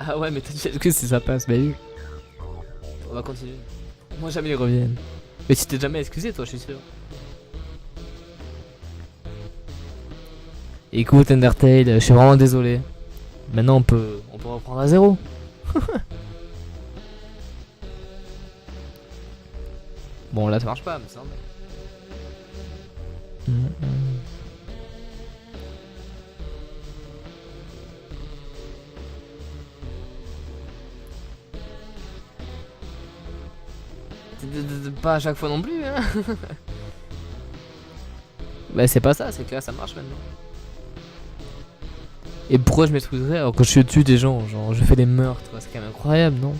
Ah ouais, mais t'as dit que si ça passe, bah oui. On va continuer. Moi jamais ils reviennent. Mais tu t'es jamais excusé toi, je suis sûr. Écoute Undertale, je suis vraiment désolé. Maintenant on peut reprendre à zéro. Bon là ça marche pas, mais ça. Pas à chaque fois non plus, hein. Bah c'est pas ça, c'est que là ça marche maintenant. Et pourquoi je m'excuserais alors que je tue des gens, genre je fais des meurtres, c'est quand même incroyable, non?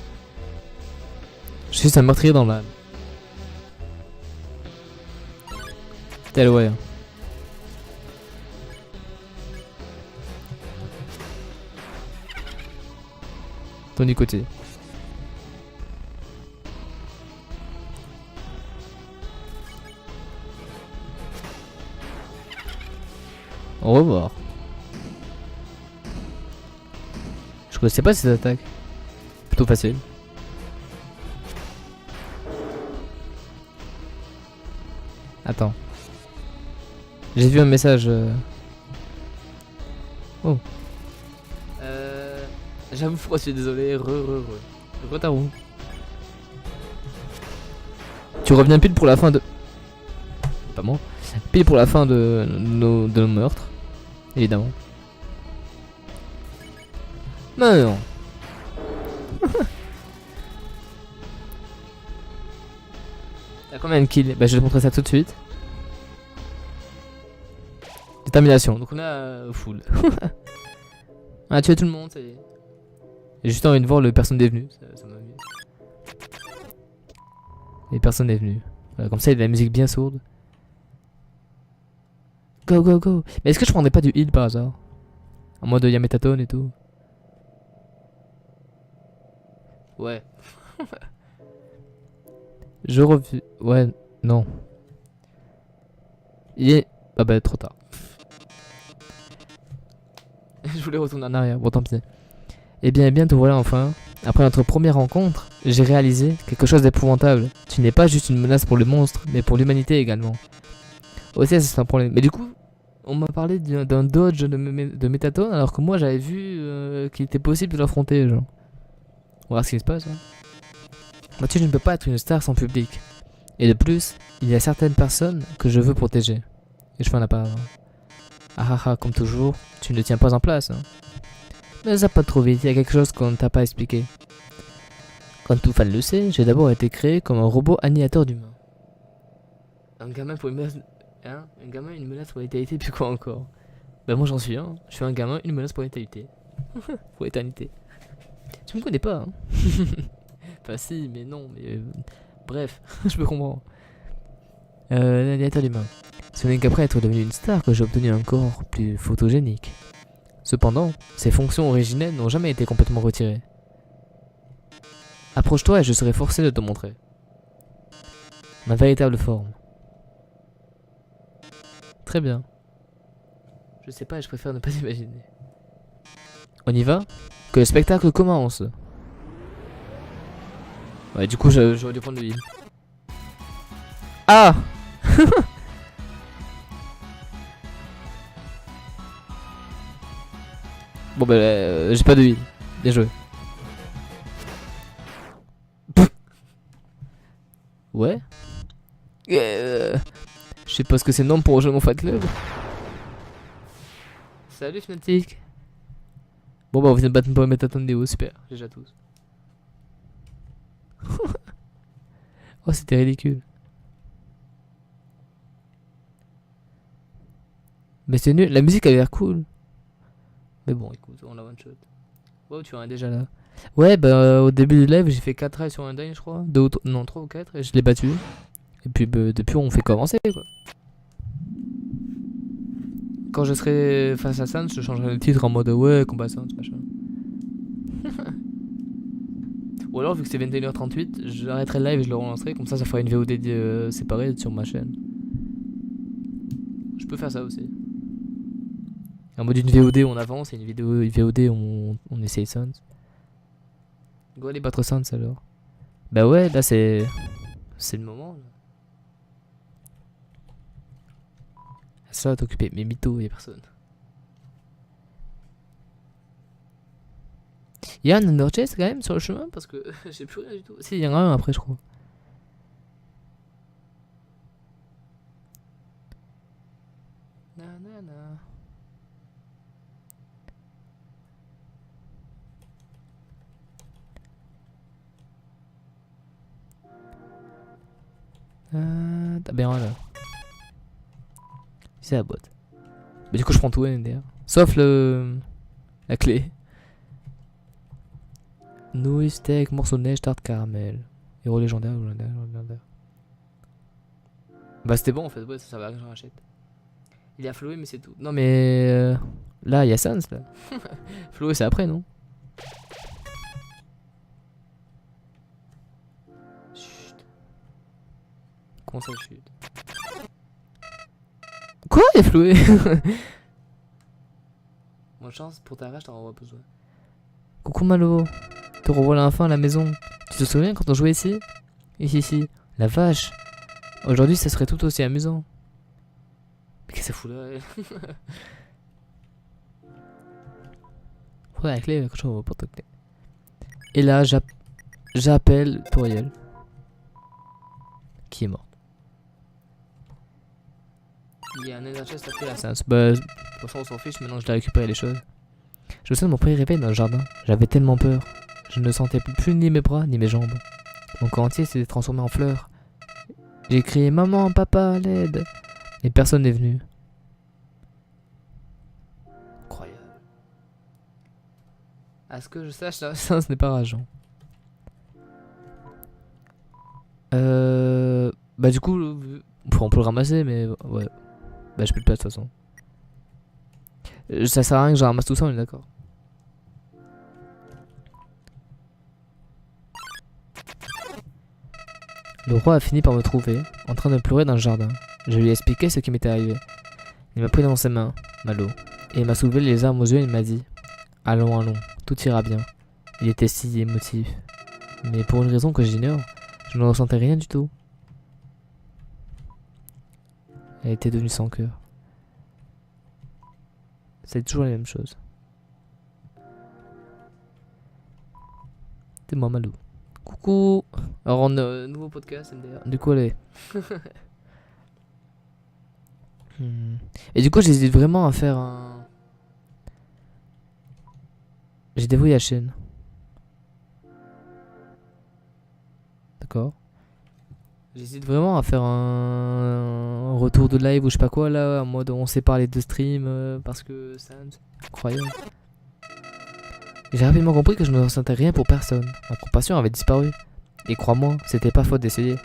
Je suis un meurtrier dans l'âme. Tel ouais. Ton côté. Au revoir. Je connaissais pas ces attaques. Plutôt facile. Attends. J'ai vu un message. Oh. J'avoue, je suis désolé. Retarou. Tu reviens pile pour la fin de. Pas moi. Pile pour la fin de nos meurtres. Évidemment. Non. T'as combien de kills? Bah je vais te montrer ça tout de suite. Détermination. Donc on a full. On a tué tout le monde, ça y est. J'ai juste envie de voir le personne est venu. Ça m'amuse. Et personne n'est venu. Voilà, comme ça il y a de la musique bien sourde. Go. Mais est-ce que je prendrais pas du heal par hasard? En mode Yametatone et tout. Ouais. Je refuse. Ouais, non. Il est. Ah bah trop tard. Je voulais retourner en arrière, bon tant pis. Eh bien, te voilà enfin. Après notre première rencontre, j'ai réalisé quelque chose d'épouvantable. Tu n'es pas juste une menace pour le monstre, mais pour l'humanité également. Aussi, c'est un problème. Mais du coup, on m'a parlé d'un dodge de Métatone, alors que moi j'avais vu qu'il était possible de l'affronter, genre. On va voir ce qui se passe. Hein. Bah, tu ne peux pas être une star sans public. Et de plus, il y a certaines personnes que je veux protéger. Et je fais un appart. Ah, comme toujours, tu ne tiens pas en place. Hein. Mais ça pas trop vite, il y a quelque chose qu'on ne t'a pas expliqué. Comme tout fan le sait, j'ai d'abord été créé comme un robot annihilateur d'humains. Un gamin pour une menace... Hein? Un gamin, une menace pour l'éternité, puis quoi encore? Bah moi j'en suis un, je suis un gamin, une menace pour l'éternité. Pour l'éternité. Tu me connais pas, hein? Enfin si, mais non, mais... bref, je peux comprendre. L'annihilateur d'humains. Ce n'est qu'après être devenu une star que j'ai obtenu un corps plus photogénique. Cependant, ses fonctions originelles n'ont jamais été complètement retirées. Approche-toi et je serai forcé de te montrer. Ma véritable forme. Très bien. Je sais pas, je préfère ne pas imaginer. On y va? Que le spectacle commence. Ouais, du coup, j'aurais dû prendre le heal. Ah! Bon bah j'ai pas de heal. Bien joué. Ouais. Je sais pas ce que c'est non pour rejoindre mon fan club. Salut Fnatic. Bon bah on vient de battre pour mettre à Déo, super, j'ai déjà tous. Oh c'était ridicule. Mais c'est nul, la musique a l'air cool. Mais bon écoute, on l'a one shot. Wow tu en es déjà là. Ouais bah au début du live j'ai fait 4 rails sur un dingue je crois. Non 3 ou 4 et je l'ai battu. Et puis bah, depuis on fait commencer quoi. Quand je serai face à Sans, je changerai le titre en mode ouais combat Sans machin. Ou alors, vu que c'est 21h38, j'arrêterai le live et je le relancerai. Comme ça fera une VOD séparée sur ma chaîne. Je peux faire ça aussi. En mode une VOD où on avance et une VOD où on essaye Sans. Go aller battre Sans alors. Bah ouais, là c'est le moment. Là. Ça va t'occuper, mais mytho, y'a personne. Y'a un Ender Chest quand même sur le chemin parce que j'ai plus rien du tout. Si, y'en a un après, je crois. Nanana. T'as bien là. C'est la boîte. Mais du coup, je prends tout NDR. Sauf la clé. Nouilles, steak, morceau de neige, tarte caramel. Héros légendaire. Bah, c'était bon en fait, ouais, ça va, j'en rachète. Il y a Flo, mais c'est tout. Non, mais. Là, il y a Sans là. Flo, c'est après, non? Chut. Comment ça chute? Quoi? Il y a Floué. Bonne chance pour ta rage, t'en auras besoin. Coucou Malo, te revoilà enfin à la maison. Tu te souviens quand on jouait ici? Ici. La vache. Aujourd'hui, ça serait tout aussi amusant. Mais qu'est-ce que ça fout là? Ouais, la clé, quand je vois pas ta clé. Et là, j'appelle Toriel. Qui est mort. Il y a un Ender Chest après la Sans. Bah, de toute façon, on s'en fiche, maintenant je l'ai récupéré les choses. Je me souviens de mon premier réveil dans le jardin. J'avais tellement peur. Je ne sentais plus ni mes bras, ni mes jambes. Mon corps entier s'était transformé en fleurs. J'ai crié maman, papa, à l'aide. Et personne n'est venu. Incroyable. À ce que je sache, ça, ce n'est pas rageant. Bah, du coup, on peut le ramasser, mais ouais. Bah, je peux pas de toute façon. Ça sert à rien que je ramasse tout ça, on est d'accord. Le roi a fini par me trouver, en train de pleurer dans le jardin. Je lui ai expliqué ce qui m'était arrivé. Il m'a pris dans ses mains, Malo, et il m'a soulevé les armes aux yeux et il m'a dit « Allons, tout ira bien. » Il était si émotif. Mais pour une raison que j'ignore, je ne ressentais rien du tout. Elle était devenue sans cœur. C'est toujours la même chose. C'est moi, Malou. Coucou. Alors, nouveau podcast, MDR. Du coup, allez. Et du coup, j'hésite vraiment à faire un... J'ai déverrouillé la chaîne. D'accord. J'hésite vraiment à faire un retour de live ou je sais pas quoi là, en mode on sait parler de stream parce que c'est incroyable. J'ai rapidement compris que je ne ressentais rien pour personne. Ma compassion avait disparu. Et crois-moi, c'était pas faute d'essayer.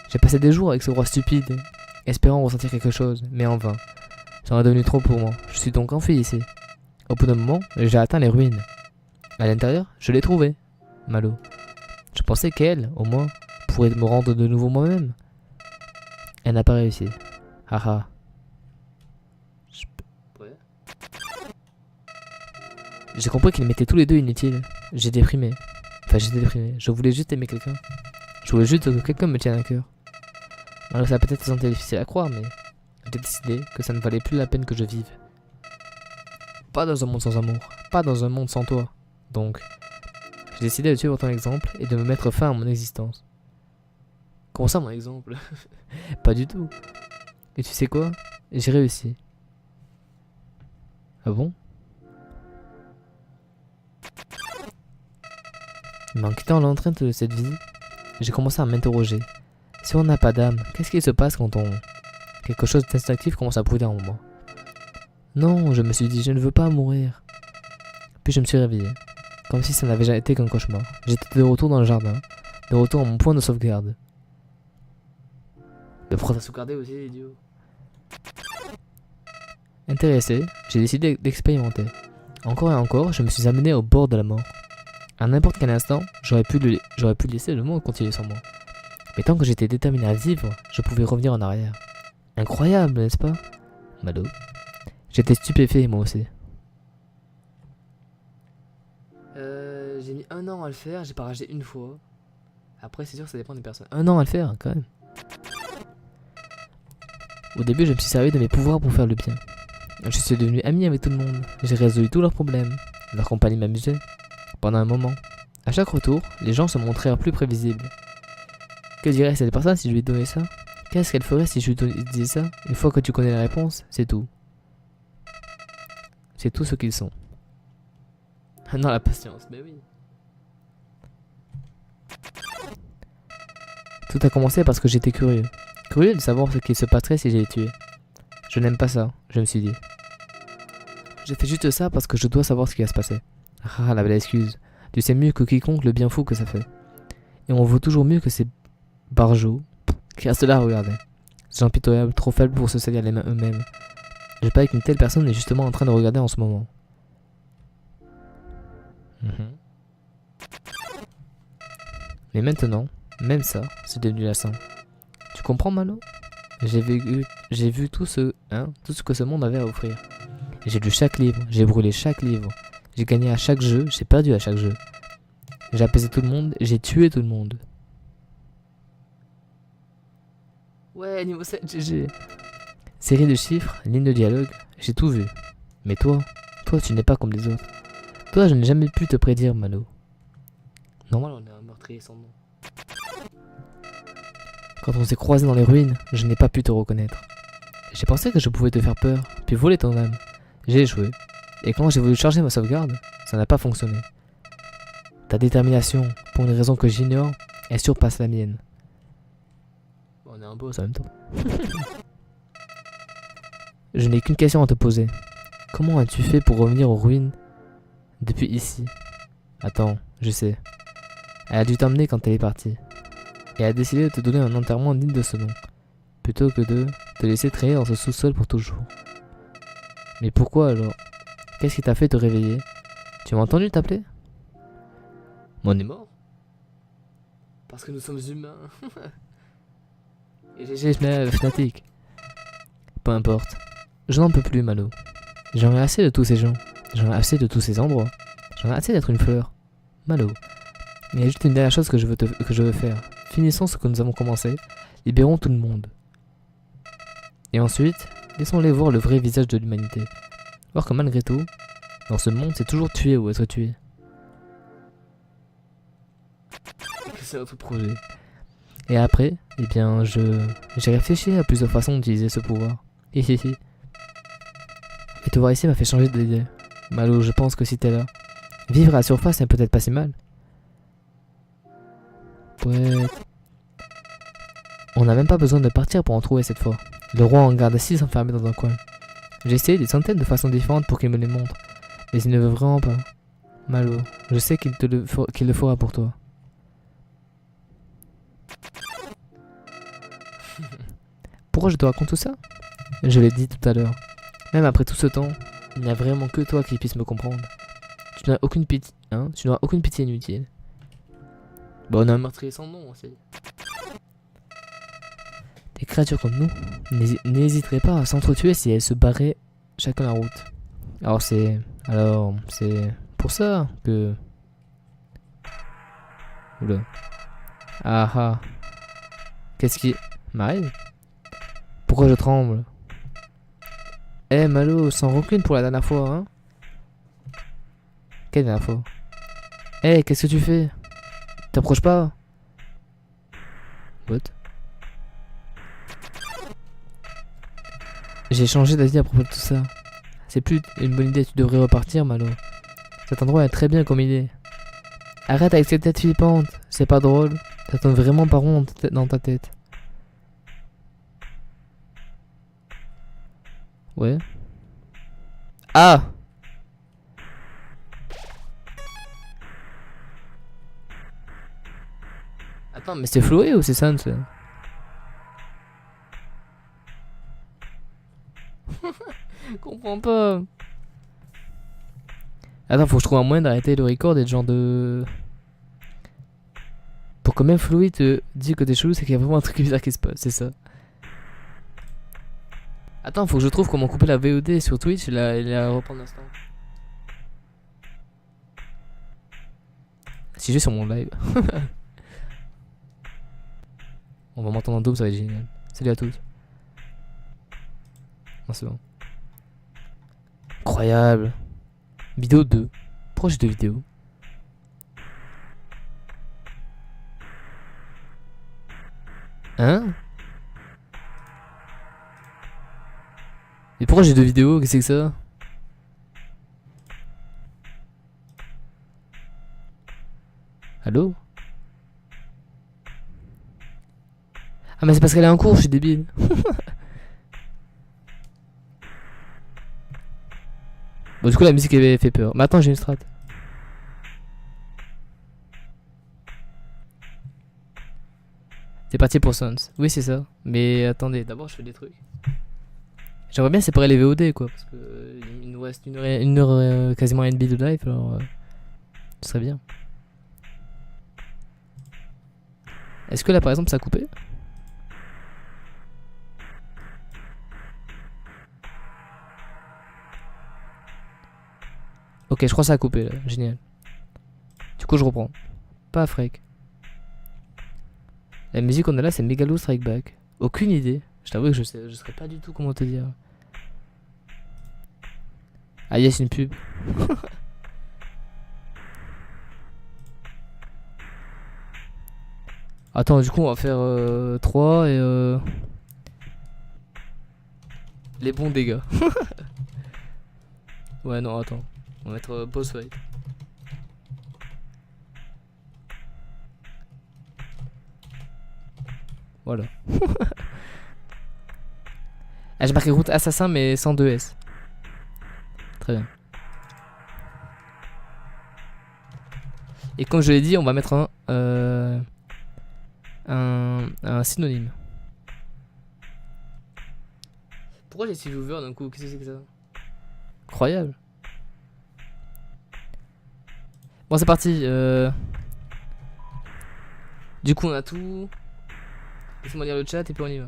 J'ai passé des jours avec ce roi stupide, espérant ressentir quelque chose, mais en vain. C'en est devenu trop pour moi. Je suis donc enfui ici. Au bout d'un moment, j'ai atteint les ruines. À l'intérieur, je l'ai trouvée, Malo. Je pensais qu'elle, au moins, pourrait me rendre de nouveau moi-même. Elle n'a pas réussi. Haha. J'ai compris qu'ils m'étaient tous les deux inutiles. J'ai déprimé. Enfin, j'étais déprimé. Je voulais juste aimer quelqu'un. Je voulais juste que quelqu'un me tienne à cœur. Alors ça a peut-être été difficile à croire, mais j'ai décidé que ça ne valait plus la peine que je vive. Pas dans un monde sans amour. Pas dans un monde sans toi. Donc, j'ai décidé de suivre ton exemple et de me mettre fin à mon existence. Comment ça, mon exemple? Pas du tout. Et tu sais quoi? J'ai réussi. Ah bon? Mais en quittant l'entraîne de cette vie, j'ai commencé à m'interroger. Si on n'a pas d'âme, qu'est-ce qui se passe quand on... quelque chose d'instinctif commence à brûler en moi? Non, je me suis dit, je ne veux pas mourir. Puis je me suis réveillé. Comme si ça n'avait jamais été qu'un cauchemar. J'étais de retour dans le jardin. De retour à mon point de sauvegarde. Mais pourquoi t'as sauvegardé aussi, idiot? Intéressé, j'ai décidé d'expérimenter. Encore et encore, je me suis amené au bord de la mort. À n'importe quel instant, j'aurais pu laisser le monde continuer sans moi. Mais tant que j'étais déterminé à vivre, je pouvais revenir en arrière. Incroyable, n'est-ce pas, Malo? J'étais stupéfait, moi aussi. J'ai mis 1 an à le faire, j'ai pas ragé une fois. Après, c'est sûr que ça dépend des personnes. 1 an à le faire, quand même. Au début, je me suis servi de mes pouvoirs pour faire le bien. Je suis devenu ami avec tout le monde. J'ai résolu tous leurs problèmes. Leur compagnie m'amusait. Pendant un moment. À chaque retour, les gens se montrèrent plus prévisibles. Que dirait cette personne si je lui donnais ça? Qu'est-ce qu'elle ferait si je lui disais ça? Une fois que tu connais la réponse, c'est tout. C'est tout ce qu'ils sont. Ah non, la patience, mais oui. Tout a commencé parce que j'étais curieux. Curieux de savoir ce qui se passerait si j'allais tué. Je n'aime pas ça, je me suis dit. J'ai fait juste ça parce que je dois savoir ce qui va se passer. Ah, la belle excuse. Tu sais mieux que quiconque le bien fou que ça fait. Et on vaut toujours mieux que ces barjots qui restent là à regarder. Ces gens pitoyables, trop faibles pour se salir les mains eux-mêmes. Je parie qu'une telle personne est justement en train de regarder en ce moment. Mais maintenant, même ça, c'est devenu lassant. Tu comprends, Malo? J'ai vu tout ce que ce monde avait à offrir. J'ai lu chaque livre, j'ai brûlé chaque livre. J'ai gagné à chaque jeu, j'ai perdu à chaque jeu. J'ai apaisé tout le monde, j'ai tué tout le monde. Ouais, niveau 7, GG. Série de chiffres, ligne de dialogue, j'ai tout vu. Mais toi, tu n'es pas comme les autres. Toi, je n'ai jamais pu te prédire, Malo. Normal, on est un meurtrier sans nom. Quand on s'est croisés dans les ruines, je n'ai pas pu te reconnaître. J'ai pensé que je pouvais te faire peur, puis voler ton âme. J'ai échoué. Et quand j'ai voulu charger ma sauvegarde, ça n'a pas fonctionné. Ta détermination, pour une raison que j'ignore, elle surpasse la mienne. On est un boss en même temps. Je n'ai qu'une question à te poser. Comment as-tu fait pour revenir aux ruines depuis ici? Attends, je sais. Elle a dû t'emmener quand elle est partie. Et a décidé de te donner un enterrement digne de ce nom, plutôt que de te laisser traîner dans ce sous-sol pour toujours. Mais pourquoi alors? Qu'est-ce qui t'a fait te réveiller? Tu m'as entendu t'appeler? On est mort? Parce que nous sommes humains. Et GG Fnatic. Peu importe. Je n'en peux plus, Malo. J'en ai assez de tous ces gens. J'en ai assez de tous ces endroits. J'en ai assez d'être une fleur. Malo. Il y a juste une dernière chose que je veux faire. Finissons ce que nous avons commencé. Libérons tout le monde. Et ensuite, laissons-les voir le vrai visage de l'humanité. Voir que malgré tout, dans ce monde, c'est toujours tuer ou être tué. C'est notre projet. Et après, eh bien, j'ai réfléchi à plusieurs façons d'utiliser ce pouvoir. Hihihi. Et te voir ici m'a fait changer d'idée. Malo, je pense que si t'es là, vivre à la surface n'est peut-être pas si mal. Ouais. On n'a même pas besoin de partir pour en trouver cette fois. Le roi en garde 6 enfermés dans un coin. J'ai essayé des centaines de façons différentes pour qu'il me les montre, mais il ne veut vraiment pas. Malo, je sais qu'il le fera pour toi. Pourquoi je te raconte tout ça? Je l'ai dit tout à l'heure. Même après tout ce temps, il n'y a vraiment que toi qui puisse me comprendre. Tu n'as aucune pitié, hein? Tu n'auras aucune pitié inutile. Bon, on a un meurtrier sans nom aussi. Des créatures comme nous n'hésiteraient pas à s'entretuer si elles se barraient chacun la route. Alors c'est pour ça que... Oula. Ah ah. Qu'est-ce qui m'arrive? Pourquoi je tremble? Eh Malo, sans rancune pour la dernière fois, hein? Quelle dernière fois? Eh, qu'est-ce que tu fais? T'approches pas? What? J'ai changé d'avis à propos de tout ça. C'est plus une bonne idée, tu devrais repartir, Malo. Cet endroit est très bien comme il est. Arrête avec cette tête flippante, c'est pas drôle. Ça tourne vraiment pas rond dans ta tête. Ouais. Ah! Attends, mais c'est floué ou c'est ça? Comprends pas. Attends, faut que je trouve un moyen d'arrêter le record et de genre de... Pour que même Floyd te dise que t'es chelou, c'est qu'il y a vraiment un truc bizarre qui se passe, c'est ça. Attends, faut que je trouve comment couper la VOD sur Twitch et la reprendre l'instant. Si je vais sur mon live. On va m'entendre en double, ça va être génial. Salut à tous. Non, c'est bon. Incroyable. Vidéo 2. Pourquoi j'ai deux vidéos? Hein? Et pourquoi j'ai deux vidéos? Qu'est-ce que c'est que ça? Allô? Ah mais c'est parce qu'elle est en cours, je suis débile. Bon du coup la musique avait fait peur. Mais attends, j'ai une strat. C'est parti pour Sons. Oui c'est ça. Mais attendez, d'abord je fais des trucs. J'aimerais bien séparer les VOD quoi. Parce que il nous reste une heure quasiment NB de live. Alors ce serait bien. Est-ce que là par exemple ça a coupé? Ok, je crois que ça a coupé là, génial. Du coup je reprends. Pas freak. La musique qu'on a là c'est Megalo Strike Back. Aucune idée. Je t'avoue que je saurais pas du tout comment te dire. Ah yes, une pub. Attends, du coup on va faire 3 et les bons dégâts. Ouais non attends. On va mettre boss fight. Voilà. Ah j'ai marqué route assassin mais sans 2S. Très bien. Et comme je l'ai dit, on va mettre un synonyme. Pourquoi j'ai 6 viewers d'un coup? Qu'est-ce que c'est que ça? Incroyable. Bon c'est parti. Du coup on a tout. Laissez-moi lire le chat et puis on y va.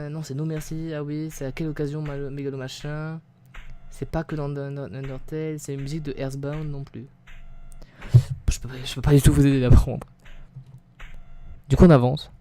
Non c'est no merci. Ah oui, c'est à quelle occasion Megalo machin. C'est pas que dans Undertale, c'est une musique de Earthbound non plus. Je peux pas du tout vous aider à apprendre. Du coup on avance.